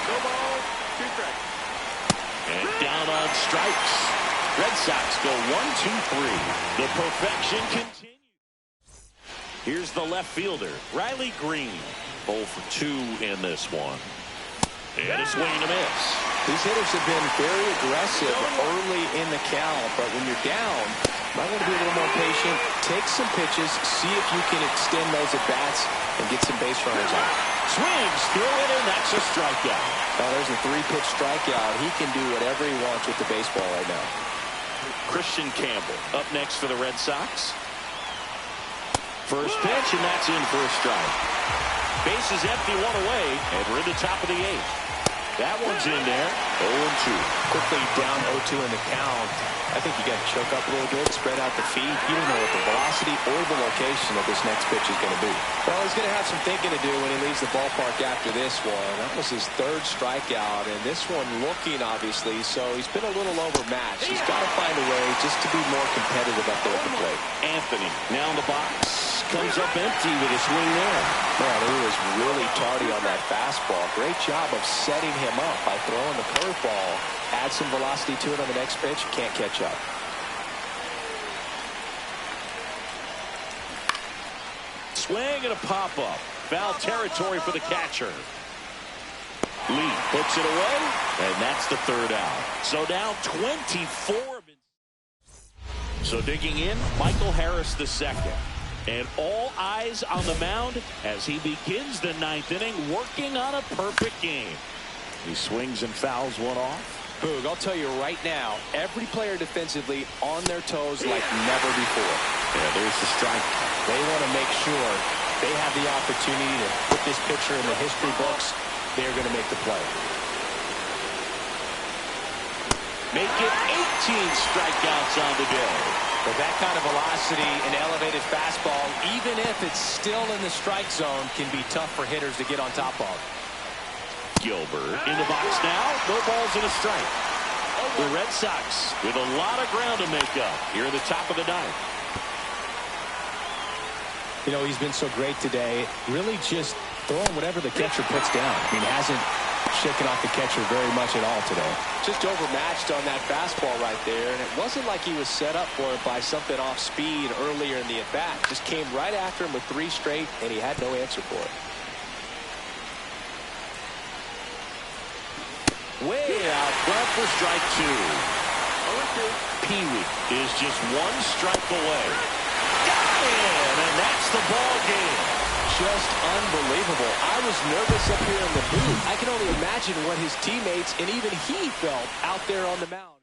No ball, 2 strikes. And down on strikes. Red Sox go 1-2-3. The perfection continues. Here's the left fielder, Riley Green. 0 for 2 in this one. And a swing and a miss. These hitters have been very aggressive early in the count, but when you're down, you might want to be a little more patient, take some pitches, see if you can extend those at-bats and get some base runners out. Swings through it, and that's a strikeout. Now there's a 3-pitch strikeout. He can do whatever he wants with the baseball right now. Christian Campbell up next for the Red Sox. First pitch, and that's in for a strike. Base is empty, 1 away, and we're in the top of the 8th. That one's in there. 0-2. Quickly down 0-2 in the count. I think you got to choke up a little bit, spread out the feet. You don't know what the velocity or the location of this next pitch is going to be. Well, he's going to have some thinking to do when he leaves the ballpark after this one. That was his 3rd strikeout, and this one looking, obviously, so he's been a little overmatched. He's got to find a way just to be more competitive up there at the plate. Anthony now in the box. Comes up empty with a swing there. Man, he was really tardy on that fastball. Great job of setting him up by throwing the curveball. Add some velocity to it on the next pitch. Can't catch up. Swing and a pop-up. Foul territory for the catcher. Lee puts it away, and that's the 3rd out. So now 24. So digging in, Michael Harris II. And all eyes on the mound as he begins the 9th inning, working on a perfect game. He swings and fouls one off. Boog, I'll tell you right now, every player defensively on their toes like never before. Yeah, there's the strike. They want to make sure they have the opportunity to put this pitcher in the history books. They're going to make the play. Make it 18 strikeouts on the day. With that kind of velocity and elevated fastball, even if it's still in the strike zone, can be tough for hitters to get on top of. Gilbert in the box now. No balls and a strike. The Red Sox with a lot of ground to make up here at the top of the 9th. You know, he's been so great today. Really just throwing whatever the catcher puts down. I mean, hasn't shaking off the catcher very much at all today. Just overmatched on that fastball right there, and it wasn't like he was set up for it by something off speed earlier in the at-bat. Just came right after him with 3 straight, and he had no answer for it. Way out front for strike 2. PeeWee is just 1 strike away. Got it, and that's the ball game. Just unbelievable. I was nervous up here in the booth. I can only imagine what his teammates and even he felt out there on the mound.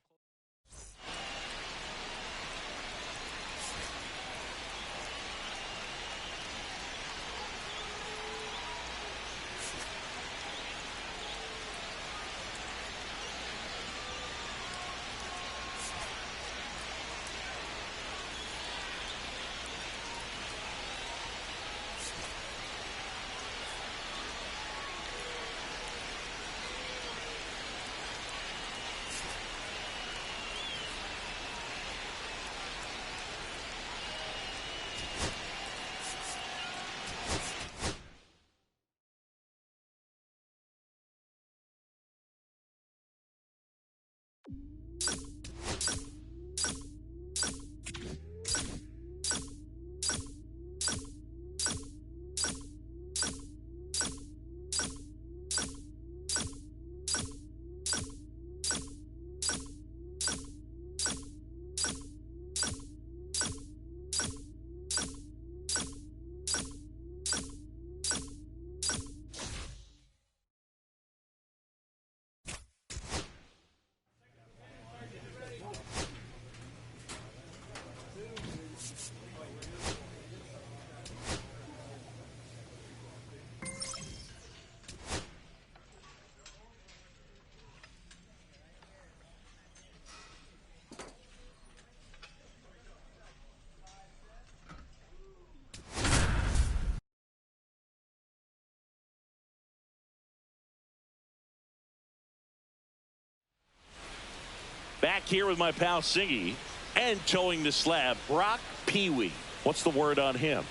Back here with my pal Singy, and towing the slab, Brock PeeWee. What's the word on him?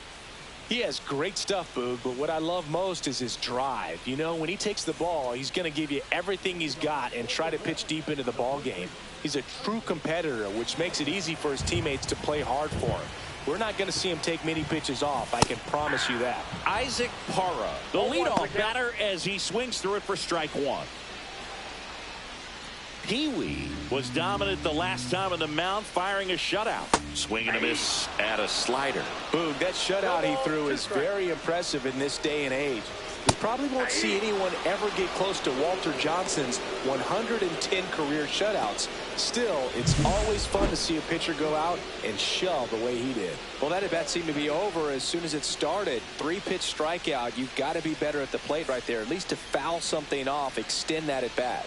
He has great stuff, Boog, but what I love most is his drive. You know, when he takes the ball, he's going to give you everything he's got and try to pitch deep into the ball game. He's a true competitor, which makes it easy for his teammates to play hard for him. We're not going to see him take many pitches off, I can promise you that. Isaac Para, the leadoff batter, as he swings through it for strike one. PeeWee was dominant the last time on the mound, firing a shutout. Swing and a miss at a slider. Boog, that shutout he threw is very impressive in this day and age. We probably won't see anyone ever get close to Walter Johnson's 110 career shutouts. Still, it's always fun to see a pitcher go out and shove the way he did. Well, that at bat seemed to be over as soon as it started. 3-pitch strikeout. You've got to be better at the plate right there, at least to foul something off, extend that at bat.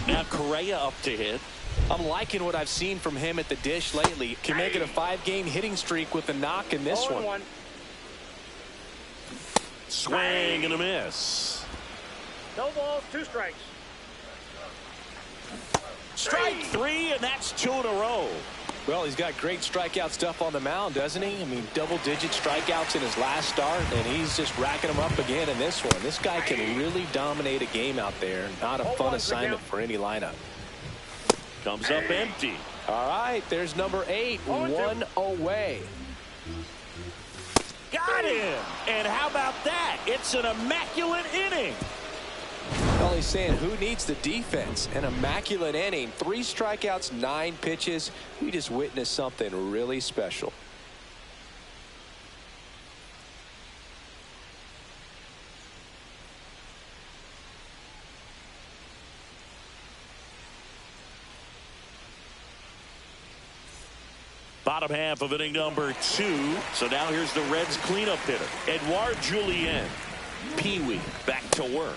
Now Correa up to hit. I'm liking what I've seen from him at the dish lately. Can make it a 5-game hitting streak with a knock in this one. Swing and a miss. No balls, 2 strikes. Strike 3, and that's 2 in a row. Well, he's got great strikeout stuff on the mound, doesn't he? I mean, double-digit strikeouts in his last start, and he's just racking them up again in this one. This guy can really dominate a game out there. Not a fun assignment for any lineup. Comes up empty. All right, there's number 8, 1 away. Got him! And how about that? It's an immaculate inning. Well, he's saying who needs the defense? An immaculate inning. 3 strikeouts, 9 pitches. We just witnessed something really special. Bottom half of inning number 2. So now here's the Reds cleanup hitter, Edouard Julien. PeeWee back to work.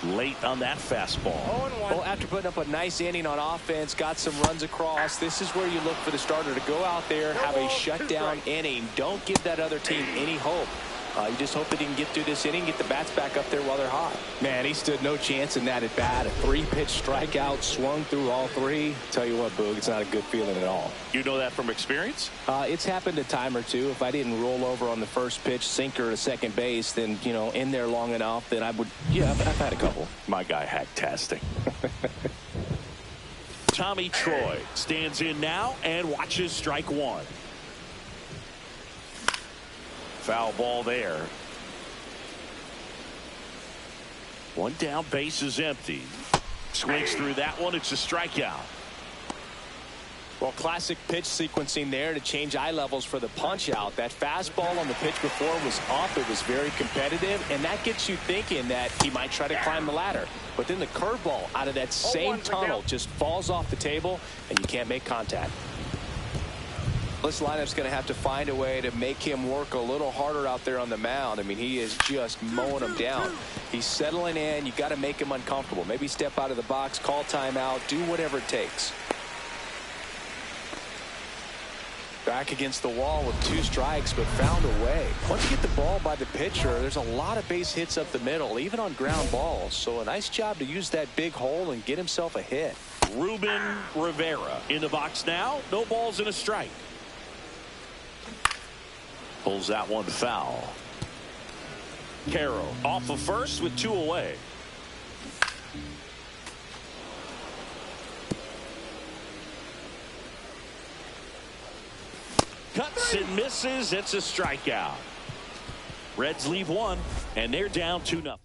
Late on that fastball. Well, after putting up a nice inning on offense, got some runs across, this is where you look for the starter to go out there, have a shutdown inning. Don't give that other team any hope. You just hope that he can get through this inning, get the bats back up there while they're hot. Man, he stood no chance in that at bat. A 3-pitch strikeout, swung through all 3. Tell you what, Boog, it's not a good feeling at all. You know that from experience? It's happened a time or two. If I didn't roll over on the first pitch, sinker to second base, then, you know, in there long enough, then I would, yeah, I've had a couple. My guy hack-tastic. Tommy Troy stands in now and watches strike 1. Foul ball there. 1 down, base is empty. Swings through that one. It's a strikeout. Well, classic pitch sequencing there to change eye levels for the punch out. That fastball on the pitch before was up. It was very competitive, and that gets you thinking that he might try to climb the ladder. But then the curveball out of that same tunnel just falls off the table, and you can't make contact. This lineup's going to have to find a way to make him work a little harder out there on the mound. I mean, he is just mowing them down. He's settling in. You got to make him uncomfortable. Maybe step out of the box, call timeout, do whatever it takes. Back against the wall with 2 strikes, but found a way. Once you get the ball by the pitcher, there's a lot of base hits up the middle, even on ground balls. So a nice job to use that big hole and get himself a hit. Ruben Rivera in the box now. No balls and a strike. Pulls that one foul. Caro off of first with 2 away. Cuts and misses. It's a strikeout. Reds leave 1, and they're down 2-0.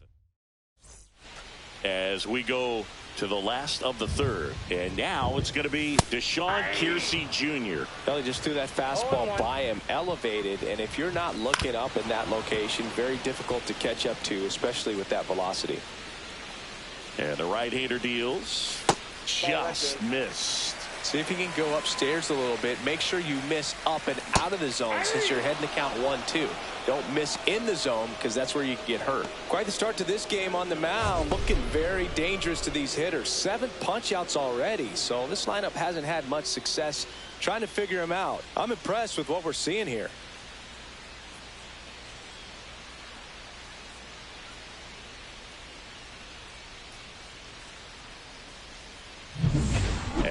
As we go to the last of the 3rd, and now it's going to be Deshaun Kiersey Jr. Well, he just threw that fastball by him, elevated, and if you're not looking up in that location, very difficult to catch up to, especially with that velocity. And the right-hander deals. Just missed. See if you can go upstairs a little bit. Make sure you miss up and out of the zone since you're heading to count 1-2. Don't miss in the zone because that's where you can get hurt. Quite the start to this game on the mound. Looking very dangerous to these hitters. 7 punch-outs already. So this lineup hasn't had much success trying to figure him out. I'm impressed with what we're seeing here.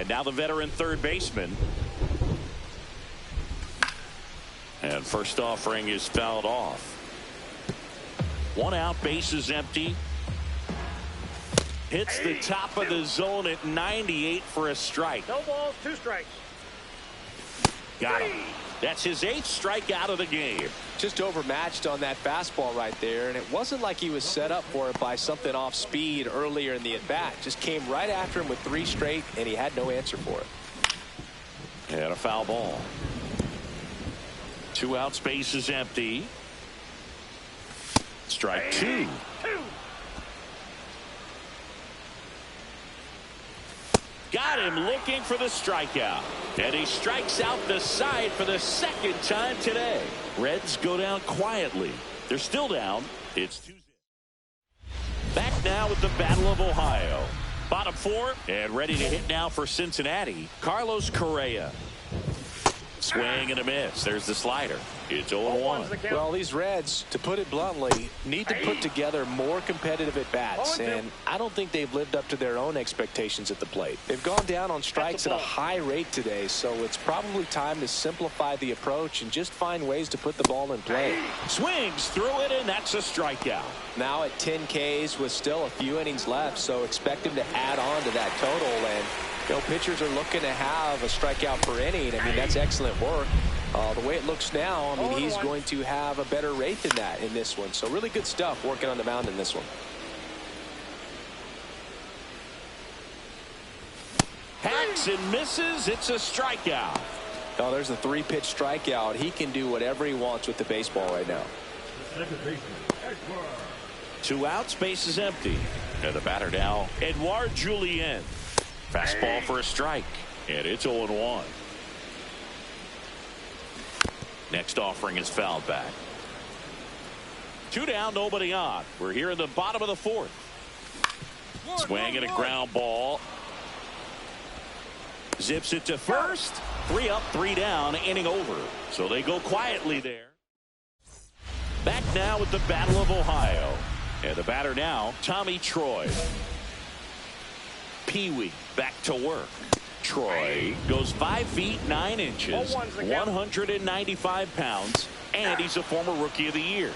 And now the veteran third baseman. And first offering is fouled off. 1 out, bases empty. Hits the top of the zone at 98 for a strike. No balls, 2 strikes. Got him. That's his 8th strikeout of the game. Just overmatched on that fastball right there, and it wasn't like he was set up for it by something off speed earlier in the at-bat. Just came right after him with 3 straight, and he had no answer for it. And a foul ball. 2 outs, bases empty. Strike 2. Got him looking for the strikeout. And he strikes out the side for the 2nd time today. Reds go down quietly. They're still down. It's Tuesday. Back now with the Battle of Ohio. Bottom 4 and ready to hit now for Cincinnati. Carlos Correa. Swing and a miss. There's the slider. It's 0-1. Well, these Reds, to put it bluntly, need to put together more competitive at-bats, and I don't think they've lived up to their own expectations at the plate. They've gone down on strikes at a high rate today, so it's probably time to simplify the approach and just find ways to put the ball in play. Swings through it, and that's a strikeout. Now at 10 Ks with still a few innings left, so expect him to add on to that total, and pitchers are looking to have a strikeout per inning. I mean, that's excellent work. The way it looks now, I mean, he's going to have a better rate than that in this one. So really good stuff working on the mound in this one. Hacks and misses. It's a strikeout. Oh, there's a 3-pitch strikeout. He can do whatever he wants with the baseball right now. 2 outs, bases empty. And the batter now, Edouard Julien. Fastball for a strike. And it's 0-1. Next offering is fouled back. 2 down, nobody on. We're here in the bottom of the 4th. Swing and a ground ball. Zips it to first. 3 up, 3 down, inning over. So they go quietly there. Back now with the Battle of Ohio. And the batter now, Tommy Troy. PeeWee back to work. Troy goes 5 feet 9 inches, 195 pounds, and he's a former Rookie of the Year.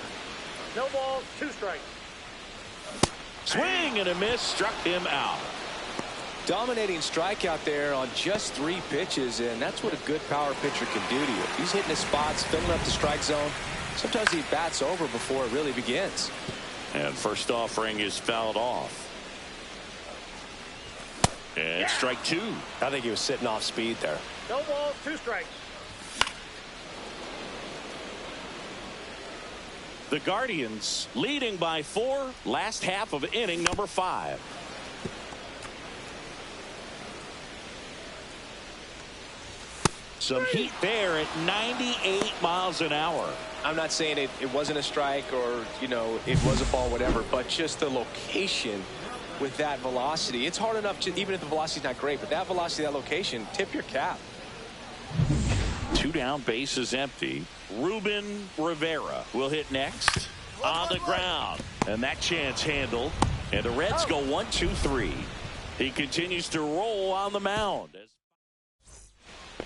No balls, 2 strikes. Swing and a miss, struck him out. Dominating strikeout there on just 3 pitches, and that's what a good power pitcher can do to you. He's hitting his spots, filling up the strike zone. Sometimes he bats over before it really begins. And first offering is fouled off. And strike 2. I think he was sitting off speed there. No balls, 2 strikes. The Guardians leading by 4, last half of inning number 5. Some heat there at 98 miles an hour. I'm not saying it wasn't a strike or, it was a ball, whatever, but just the location with that velocity. It's hard enough to, even if the velocity's not great, but that velocity, that location, tip your cap. 2 down, bases empty. Ruben Rivera will hit next on the ground. And that chance handled. And the Reds go 1-2-3. He continues to roll on the mound.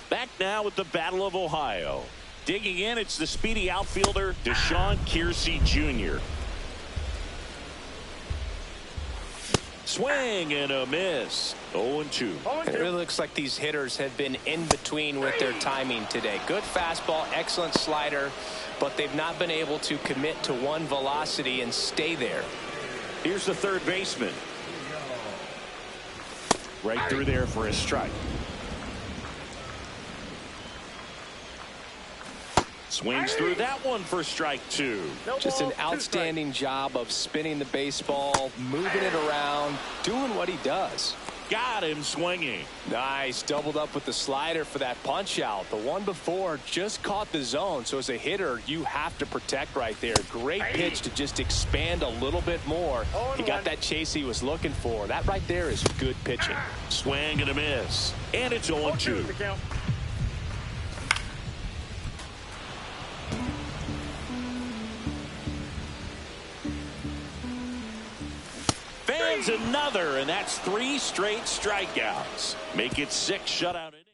Back now with the Battle of Ohio. Digging in, it's the speedy outfielder, Deshaun Kiersey Jr. Swing and a miss. 0-2. It really looks like these hitters have been in between with their timing today. Good fastball, excellent slider, but they've not been able to commit to one velocity and stay there. Here's the third baseman. Right through there for a strike. Swings through that one for strike 2. Just an outstanding job of spinning the baseball, moving it around, doing what he does. Got him swinging. Nice. Doubled up with the slider for that punch out. The one before just caught the zone. So as a hitter, you have to protect right there. Great pitch to just expand a little bit more. He got that chase he was looking for. That right there is good pitching. Swing and a miss. And it's 0-2. Adds another, and that's 3 straight strikeouts. Make it 6 shutout innings.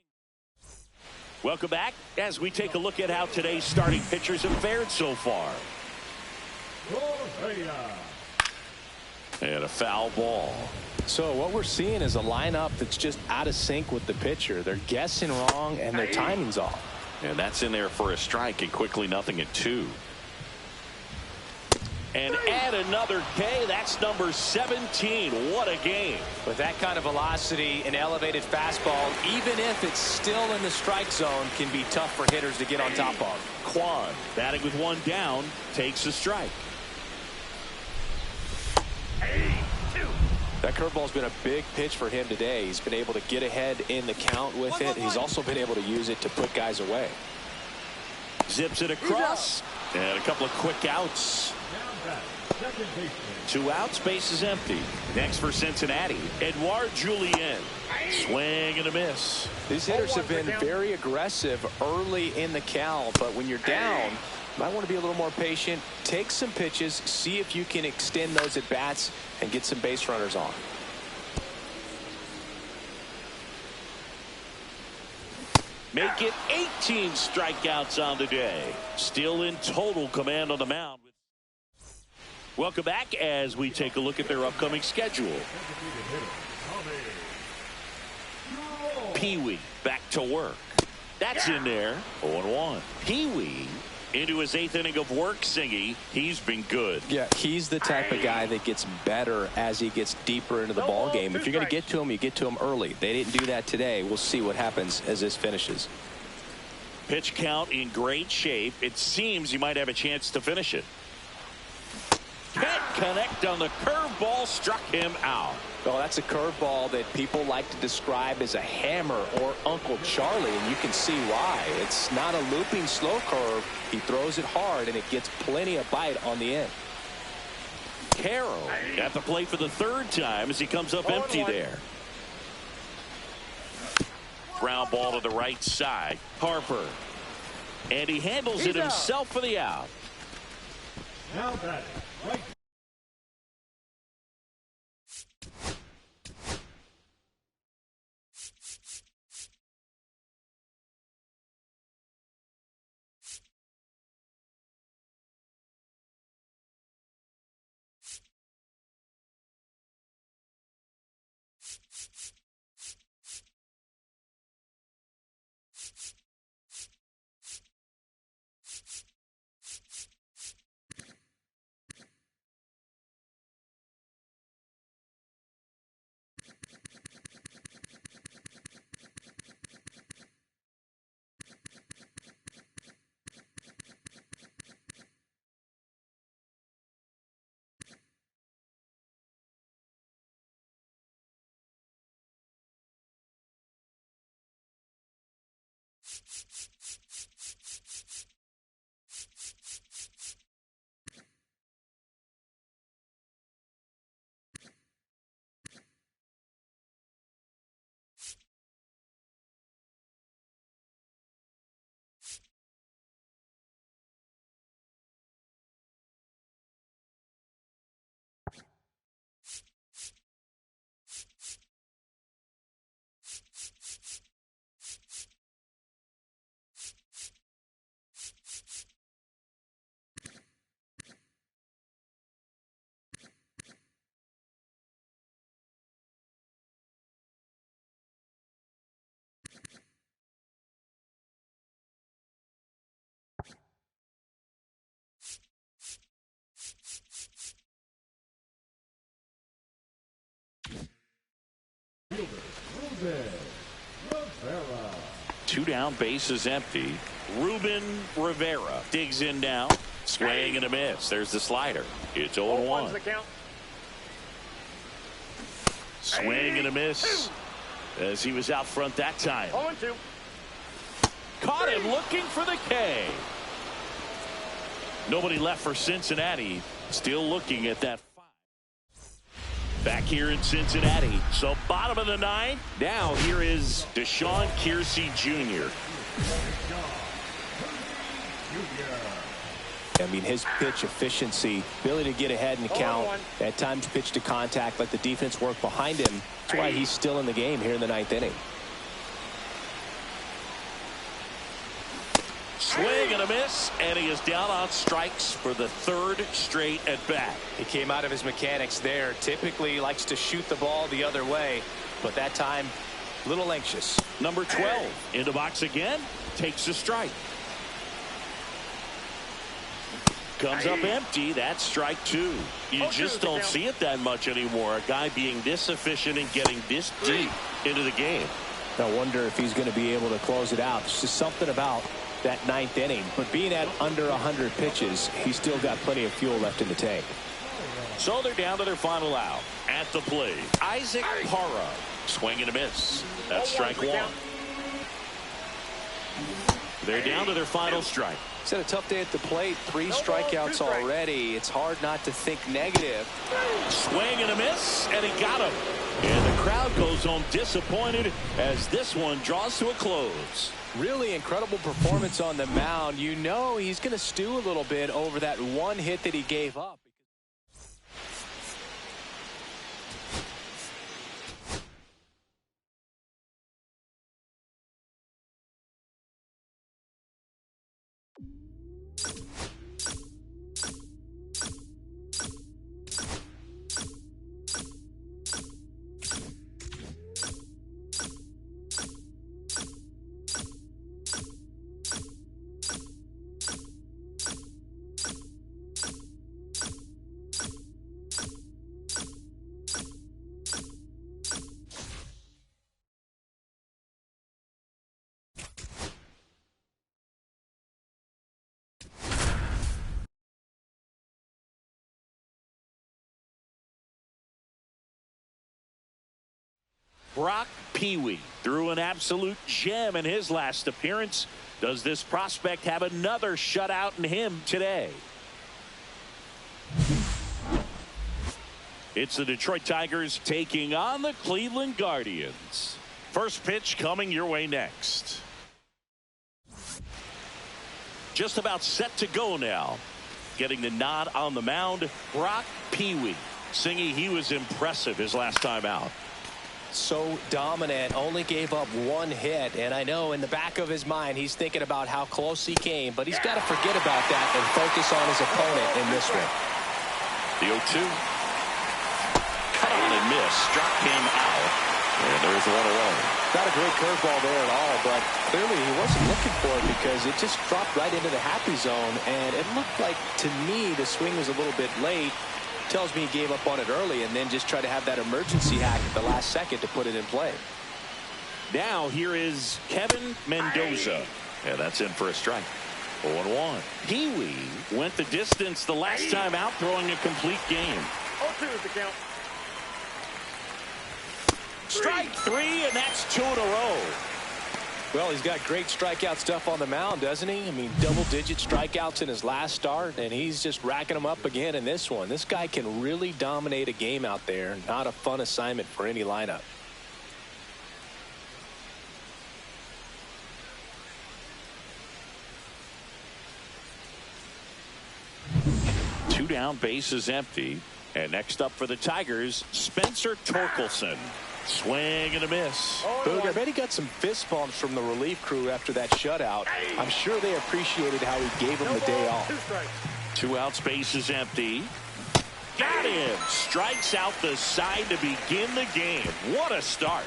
Welcome back as we take a look at how today's starting pitchers have fared so far. And a foul ball. So what we're seeing is a lineup that's just out of sync with the pitcher. They're guessing wrong, and their timing's off. And that's in there for a strike, and quickly 0-2. And add another K. That's number 17. What a game. With that kind of velocity and elevated fastball, even if it's still in the strike zone, can be tough for hitters to get on top of. Quan, batting with 1 down, takes a strike. That curveball's been a big pitch for him today. He's been able to get ahead in the count with it. He's also been able to use it to put guys away. Zips it across. And a couple of quick outs. 2 outs, base is empty. Next for Cincinnati, Edouard Julien. Swing and a miss. These hitters have been very aggressive early in the count, but when you're down, you might want to be a little more patient. Take some pitches, see if you can extend those at bats and get some base runners on. Make it 18 strikeouts on the day. Still in total command on the mound. Welcome back as we take a look at their upcoming schedule. PeeWee back to work. That's in there. 0-1. PeeWee into his 8th inning of work, Singy. He's been good. Yeah, he's the type of guy that gets better as he gets deeper into the ball game. If you're going to get to him, you get to him early. They didn't do that today. We'll see what happens as this finishes. Pitch count in great shape. It seems you might have a chance to finish it. Can't connect on the curveball, struck him out. Well, that's a curveball that people like to describe as a hammer or Uncle Charlie, and you can see why. It's not a looping slow curve. He throws it hard, and it gets plenty of bite on the end. Carroll at the plate for the 3rd time as he comes up empty there. Ground ball to the right side. Harper. And he handles it himself for the out. Now batting, right. Two down, bases empty. Ruben Rivera digs in now. Swing and a miss. There's the slider. It's 0-1. Swing and a miss as he was out front that time. 0-2. Caught him looking for the K. Nobody left for Cincinnati. Still looking at that. Back here in Cincinnati. So bottom of the 9th. Now here is Deshaun Kiersey Jr. I mean, his pitch efficiency, ability to get ahead in the count, at times pitch to contact, let the defense work behind him. That's why he's still in the game here in the 9th inning. Swing and a miss, and he is down on strikes for the 3rd straight at bat. He came out of his mechanics there. Typically likes to shoot the ball the other way, but that time a little anxious. Number 12 in the box again, takes a strike. Comes up empty. That's strike 2. You just don't see it that much anymore. A guy being this efficient and getting this deep into the game. I wonder if he's going to be able to close it out. It's just something about that 9th inning. But being at under 100 pitches, he's still got plenty of fuel left in the tank. So they're down to their final out. At the plate, Isaac Para. Swing and a miss. That's strike 1. They're down to their final strike. He's had a tough day at the plate. 3 strikeouts already. It's hard not to think negative. Swing and a miss, and he got him. And the crowd goes home disappointed as this one draws to a close. Really incredible performance on the mound. You know he's going to stew a little bit over that one hit that he gave up. Brock PeeWee threw an absolute gem in his last appearance. Does this prospect have another shutout in him today? It's the Detroit Tigers taking on the Cleveland Guardians. First pitch coming your way next. Just about set to go now. Getting the nod on the mound, Brock PeeWee. Singy, he was impressive his last time out. So dominant, only gave up 1 hit, and I know in the back of his mind he's thinking about how close he came, but he's got to forget about that and focus on his opponent in this one. The 0-2. Cut on and miss. Struck him out. And there's 1 away. Not a great curveball there at all, but clearly he wasn't looking for it because it just dropped right into the happy zone, and it looked like, to me, the swing was a little bit late. Tells me he gave up on it early and then just tried to have that emergency hack at the last second to put it in play. Now here is Kevin Mendoza. Yeah, that's in for a strike. 0-1. PeeWee went the distance the last time out, throwing a complete game. 0-2 is the count. Strike 3, and that's 2 in a row. Well, he's got great strikeout stuff on the mound, doesn't he? I mean, double-digit strikeouts in his last start, and he's just racking them up again in this one. This guy can really dominate a game out there. Not a fun assignment for any lineup. Two down, bases empty. And next up for the Tigers, Spencer Torkelson. Swing and a miss. Boog, I bet he got some fist bumps from the relief crew after that shutout. I'm sure they appreciated how he gave him the day off. 2 outs, bases empty. Got him. Strikes out the side to begin the game. What a start.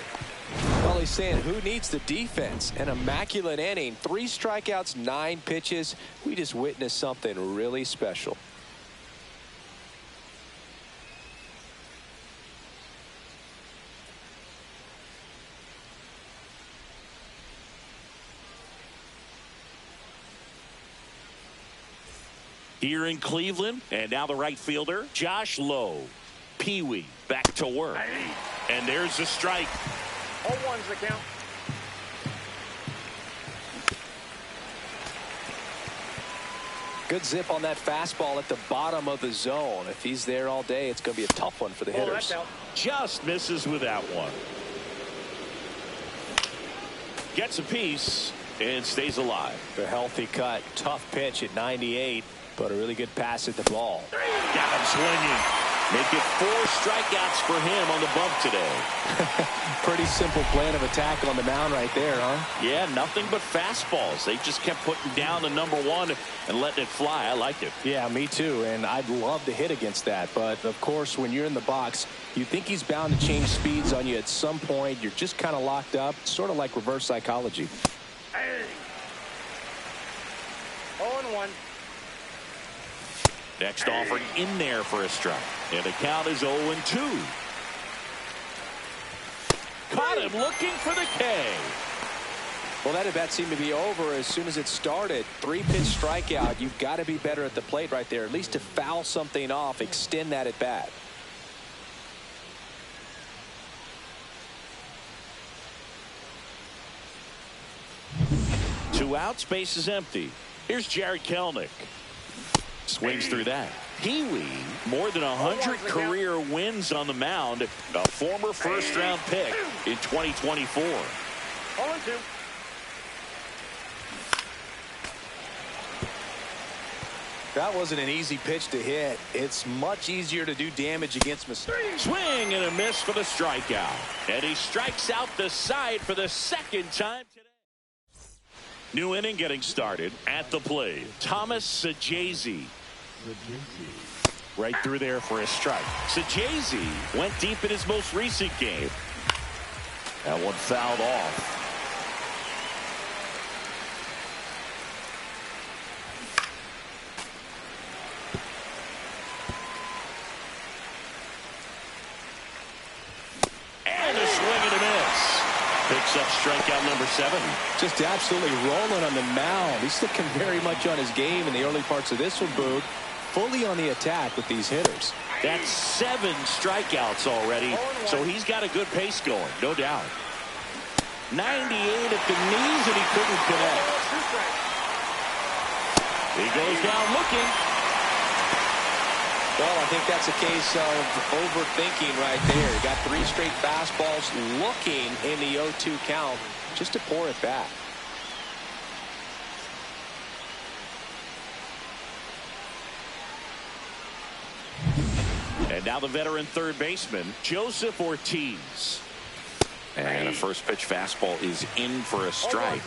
Well, he's saying who needs the defense? An immaculate inning. 3 strikeouts, 9 pitches. We just witnessed something really special. Here in Cleveland, and now the right fielder, Josh Lowe. PeeWee back to work. And there's the strike. 0-1's the count. Good zip on that fastball at the bottom of the zone. If he's there all day, it's going to be a tough one for the hitters. That's out. Just misses with that one. Gets a piece and stays alive. A healthy cut. Tough pitch at 98. But a really good pass at the ball. Got him swinging. Make it 4 strikeouts for him on the bump today. Pretty simple plan of attack on the mound right there, huh? Yeah, nothing but fastballs. They just kept putting down the #1 and letting it fly. I like it. Yeah, me too. And I'd love to hit against that. But, of course, when you're in the box, you think he's bound to change speeds on you at some point. You're just kind of locked up. Sort of like reverse psychology. Hey. 0-1. Next offering in there for a strike. And the count is 0-2. Caught him looking for the K. Well, that at-bat seemed to be over as soon as it started. 3-pitch strikeout. You've got to be better at the plate right there. At least to foul something off, extend that at-bat. Two outs, base is empty. Here's Jared Kelenic. Swings through that. PeeWee, more than 100 career wins on the mound. A former first-round pick in 2024. 0-2. That wasn't an easy pitch to hit. It's much easier to do damage against mistakes. Swing and a miss for the strikeout. And he strikes out the side for the 2nd time today. New inning getting started at the plate. Thomas Sajazi. Right through there for a strike. Sajazi went deep in his most recent game. That one fouled off. And a swing and a miss. Picks up strikeout number 7. Just absolutely rolling on the mound. He's looking very much on his game in the early parts of this one, Boog. Fully on the attack with these hitters. That's 7 strikeouts already, so he's got a good pace going, no doubt. 98 at the knees, and he couldn't connect. He goes down looking. Well, I think that's a case of overthinking right there. He got 3 straight fastballs looking in the 0-2 count just to pour it back. And now the veteran third baseman, Joseph Ortiz. And a first pitch fastball is in for a strike.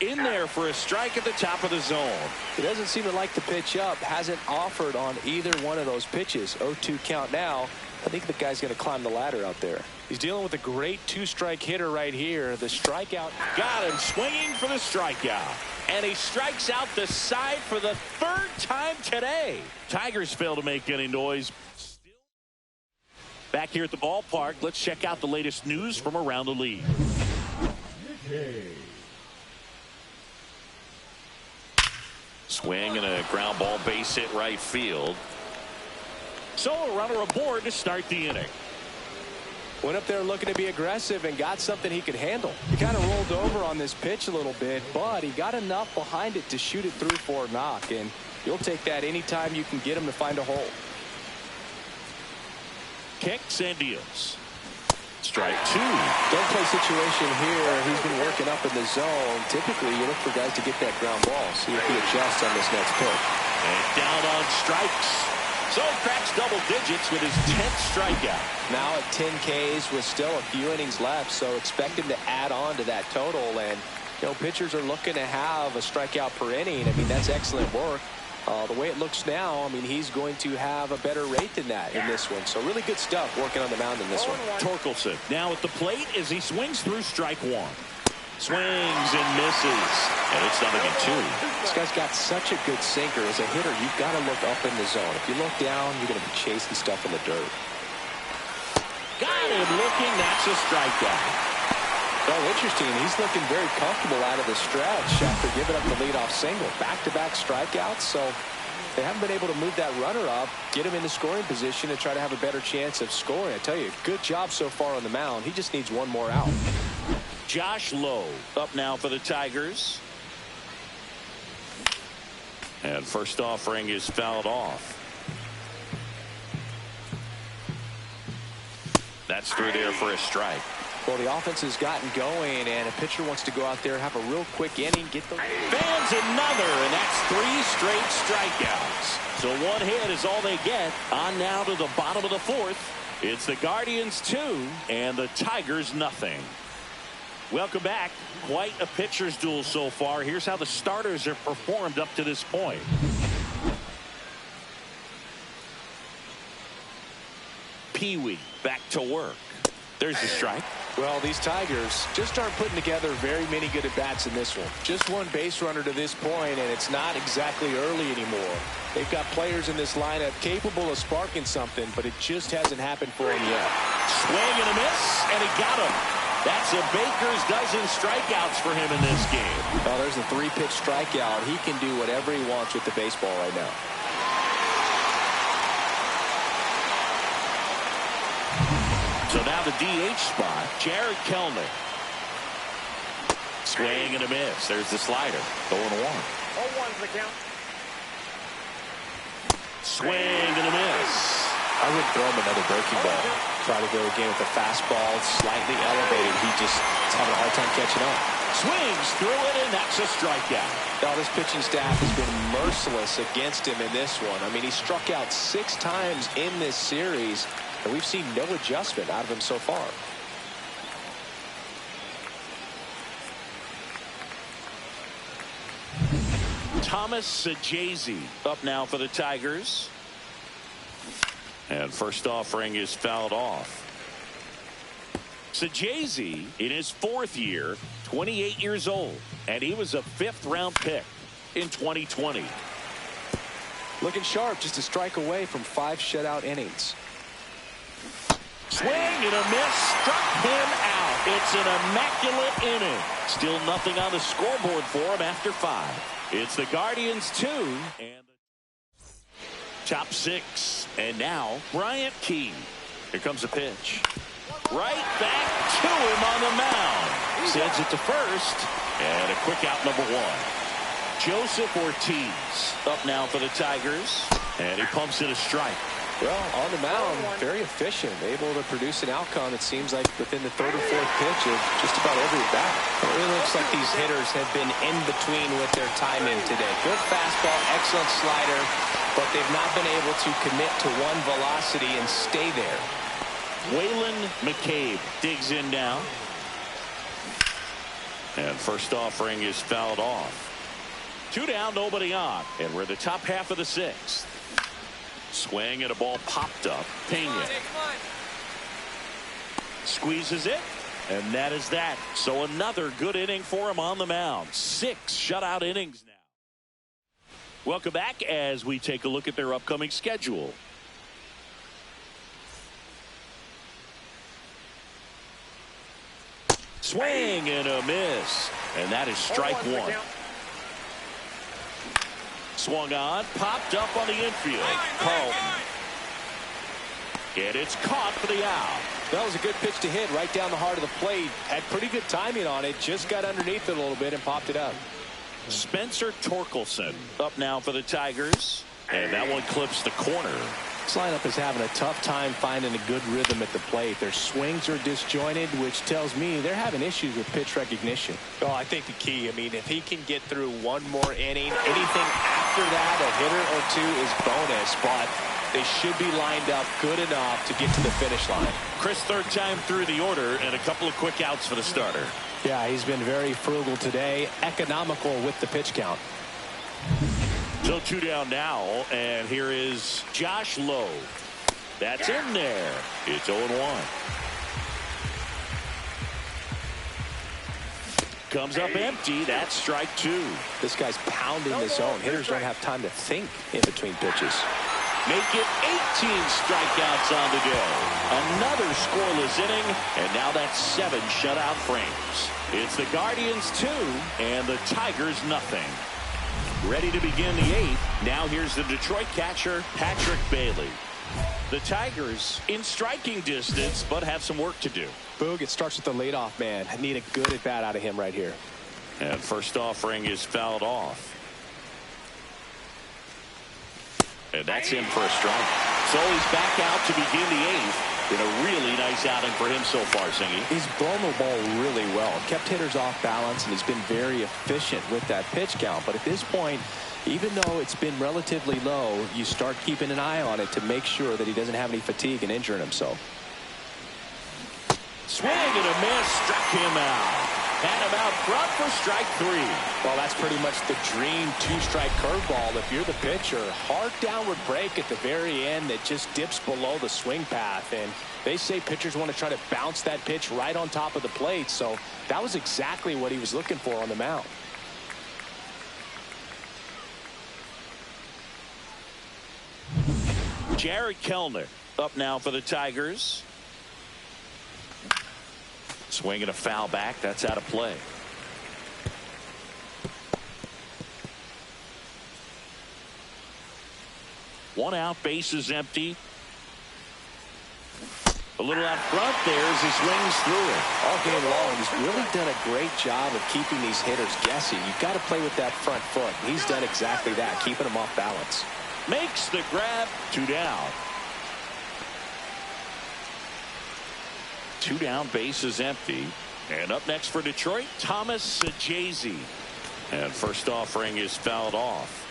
In there for a strike at the top of the zone. He doesn't seem to like the pitch up. Hasn't offered on either one of those pitches. 0-2 count now. I think the guy's going to climb the ladder out there. He's dealing with a great 2-strike hitter right here. The strikeout. Got him swinging for the strikeout. And he strikes out the side for the 3rd time today. Tigers fail to make any noise. Back here at the ballpark, let's check out the latest news from around the league. Swing and a ground ball base hit right field. So a runner aboard to start the inning. Went up there looking to be aggressive and got something he could handle. He kind of rolled over on this pitch a little bit, but he got enough behind it to shoot it through for a knock, and you'll take that anytime you can get him to find a hole. Kicks and deals. Strike 2. Don't play situation here. He's been working up in the zone. Typically, you look for guys to get that ground ball. See if he adjusts on this next pitch. And down on strikes. So cracks double digits with his 10th strikeout. Now at 10 Ks with still a few innings left, so expect him to add on to that total. And, you know, pitchers are looking to have a strikeout per inning. I mean, that's excellent work. The way it looks now, I mean, he's going to have a better rate than that in this one. So really good stuff working on the mound in this one. Torkelson now at the plate as he swings through strike 1. Swings and misses. And it's 0-2. This guy's got such a good sinker. As a hitter, you've got to look up in the zone. If you look down, you're going to be chasing stuff in the dirt. Got him looking. That's a strikeout. Well, interesting. He's looking very comfortable out of the stretch after giving up the leadoff single. Back-to-back strikeouts, so they haven't been able to move that runner up, get him in the scoring position, and try to have a better chance of scoring. I tell you, good job so far on the mound. He just needs one more out. Josh Lowe up now for the Tigers. And first offering is fouled off. That's through there for a strike. Well, the offense has gotten going, and a pitcher wants to go out there, have a real quick inning, get the... Fans another, and that's 3 straight strikeouts. So 1 hit is all they get. On now to the bottom of the 4th. It's the Guardians 2 and the Tigers nothing. Welcome back. Quite a pitcher's duel so far. Here's how the starters have performed up to this point. PeeWee back to work. There's the strike. Well, these Tigers just aren't putting together very many good at-bats in this one. Just 1 base runner to this point, and it's not exactly early anymore. They've got players in this lineup capable of sparking something, but it just hasn't happened for him yet. Swing and a miss, and he got him. That's a baker's dozen strikeouts for him in this game. Well, there's a 3-pitch strikeout. He can do whatever he wants with the baseball right now. So now the DH spot, Jared Kelnick. Swing and a miss. There's the slider. 0-1. 0-1's the count. Swing and a miss. I would throw him another breaking ball. Try to go again with the fastball slightly elevated. He just is having a hard time catching up. Swings through it, and that's a strikeout. Now, this pitching staff has been merciless against him in this one. I mean, he struck out 6 times in this series, and we've seen no adjustment out of him so far. Thomas Sajazi up now for the Tigers. And first offering is fouled off. Sajazi in his 4th year, 28 years old, and he was a 5th-round pick in 2020. Looking sharp, just a strike away from 5 shutout innings. Swing and a miss, struck him out. It's an immaculate inning. Still nothing on the scoreboard for him after 5. It's the Guardians 2 and the top 6. And now Bryant Key. Here comes a pitch. Right back to him on the mound. Sends it to first. And a quick out, number 1. Joseph Ortiz up now for the Tigers. And he pumps it a strike. Well, on the mound, very efficient, able to produce an outcome, it seems like, within the 3rd or 4th pitch of just about every bat. It really looks like these hitters have been in between with their timing today. Good fastball, excellent slider, but they've not been able to commit to one velocity and stay there. Waylon McCabe digs in now. And first offering is fouled off. 2 down, nobody on. And we're the top half of the 6th. Swing and a ball popped up. Pena squeezes it, and that is that. So another good inning for him on the mound. 6 shutout innings now. Welcome back as we take a look at their upcoming schedule. Swing and a miss, and that is strike 1. Swung on, popped up on the infield. And it's caught for the out. That was a good pitch to hit right down the heart of the plate. Had pretty good timing on it. Just got underneath it a little bit and popped it up. Spencer Torkelson up now for the Tigers. And that one clips the corner. This lineup is having a tough time finding a good rhythm at the plate. Their swings are disjointed, which tells me they're having issues with pitch recognition. Well, I think the key, I mean, if he can get through 1 more inning, anything after that, a hitter or 2 is bonus, but they should be lined up good enough to get to the finish line. Chris, 3rd time through the order, and a couple of quick outs for the starter. Yeah, he's been very frugal today, economical with the pitch count. So 2 down now, and here is Josh Lowe. That's in there. It's 0-1. Comes up empty. That's strike 2. This guy's pounding the zone. Hitters don't have time to think in between pitches. Make it 18 strikeouts on the day. Another scoreless inning, and now that's 7 shutout frames. It's the Guardians 2 and the Tigers nothing. Ready to begin the 8th. Now here's the Detroit catcher, Patrick Bailey. The Tigers in striking distance, but have some work to do. Boog, it starts with the leadoff man. I need a good at-bat out of him right here. And first offering is fouled off. And that's in for a strike. So he's back out to begin the 8th. Been a really nice outing for him so far, Singy. He's blown the ball really well. Kept hitters off balance, and he's been very efficient with that pitch count. But at this point, even though it's been relatively low, you start keeping an eye on it to make sure that he doesn't have any fatigue and injuring himself. Swing and a miss, struck him out. And him out front for strike 3. Well, that's pretty much the dream two-strike curveball. If you're the pitcher, hard downward break at the very end that just dips below the swing path. And they say pitchers want to try to bounce that pitch right on top of the plate. So that was exactly what he was looking for on the mound. Jared Kellner up now for the Tigers. Swinging a foul back. That's out of play. One out, base is empty. A little out front there as he swings through it. All game long, he's really done a great job of keeping these hitters guessing. You've got to play with that front foot. He's done exactly that, keeping them off balance. Makes the grab. 2 down. 2 down, base is empty. And up next for Detroit, Thomas Sajazi. And first offering is fouled off.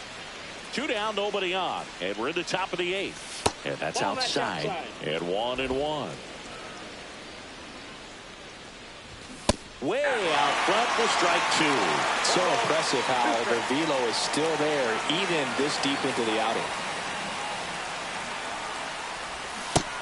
2 down, nobody on. And we're in the top of the 8th. And that's outside. And 1-1. Way out front for strike 2. So impressive how the velo is still there even this deep into the outing.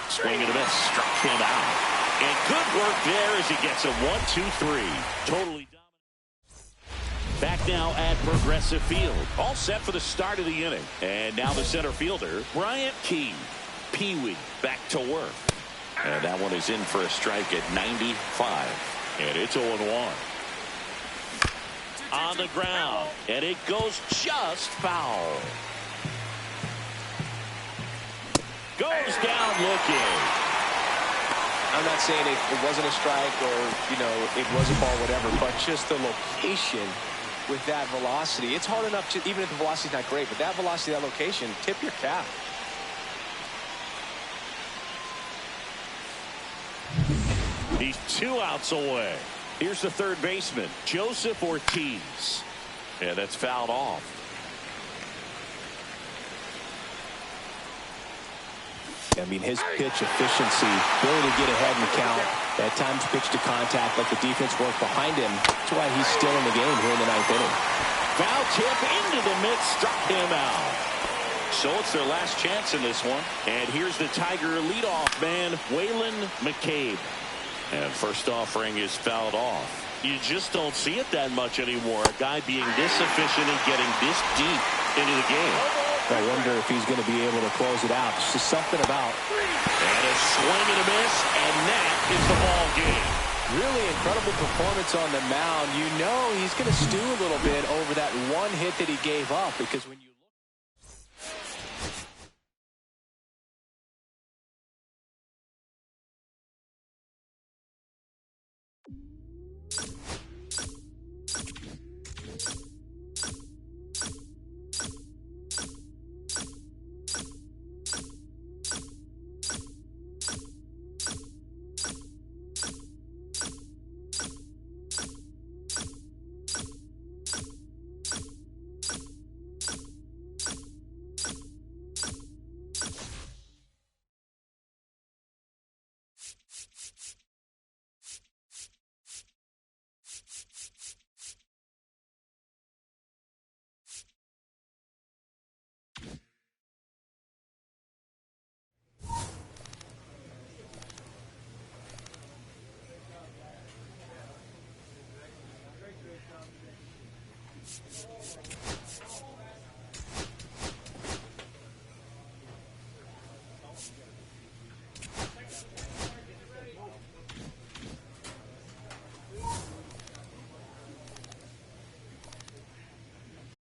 Swing and a miss, struck him out. And good work there as he gets a 1-2-3. Totally dominant. Back now at Progressive Field. All set for the start of the inning. And now the center fielder, Bryant Key. PeeWee back to work. And that one is in for a strike at 95. And it's 0-1. On the ground. And it goes just foul. Goes down looking. I'm not saying it wasn't a strike or, you know, it was a ball, whatever, but just the location with that velocity. It's hard enough to, even if the velocity's not great, but that velocity, that location, tip your cap. He's 2 outs away. Here's the third baseman, Joseph Ortiz. And that's fouled off. I mean, his pitch efficiency, ability to get ahead in the count, at times pitch to contact, let the defense work behind him. That's why he's still in the game here in the 9th inning. Foul tip into the mid, struck him out. So it's their last chance in this one. And here's the Tiger leadoff man, Waylon McCabe. And first offering is fouled off. You just don't see it that much anymore. A guy being this efficient and getting this deep into the game. I wonder if he's going to be able to close it out. It's just something about. And a swing and a miss, and that is the ball game. Really incredible performance on the mound. You know he's going to stew a little bit over that one hit that he gave up, because when you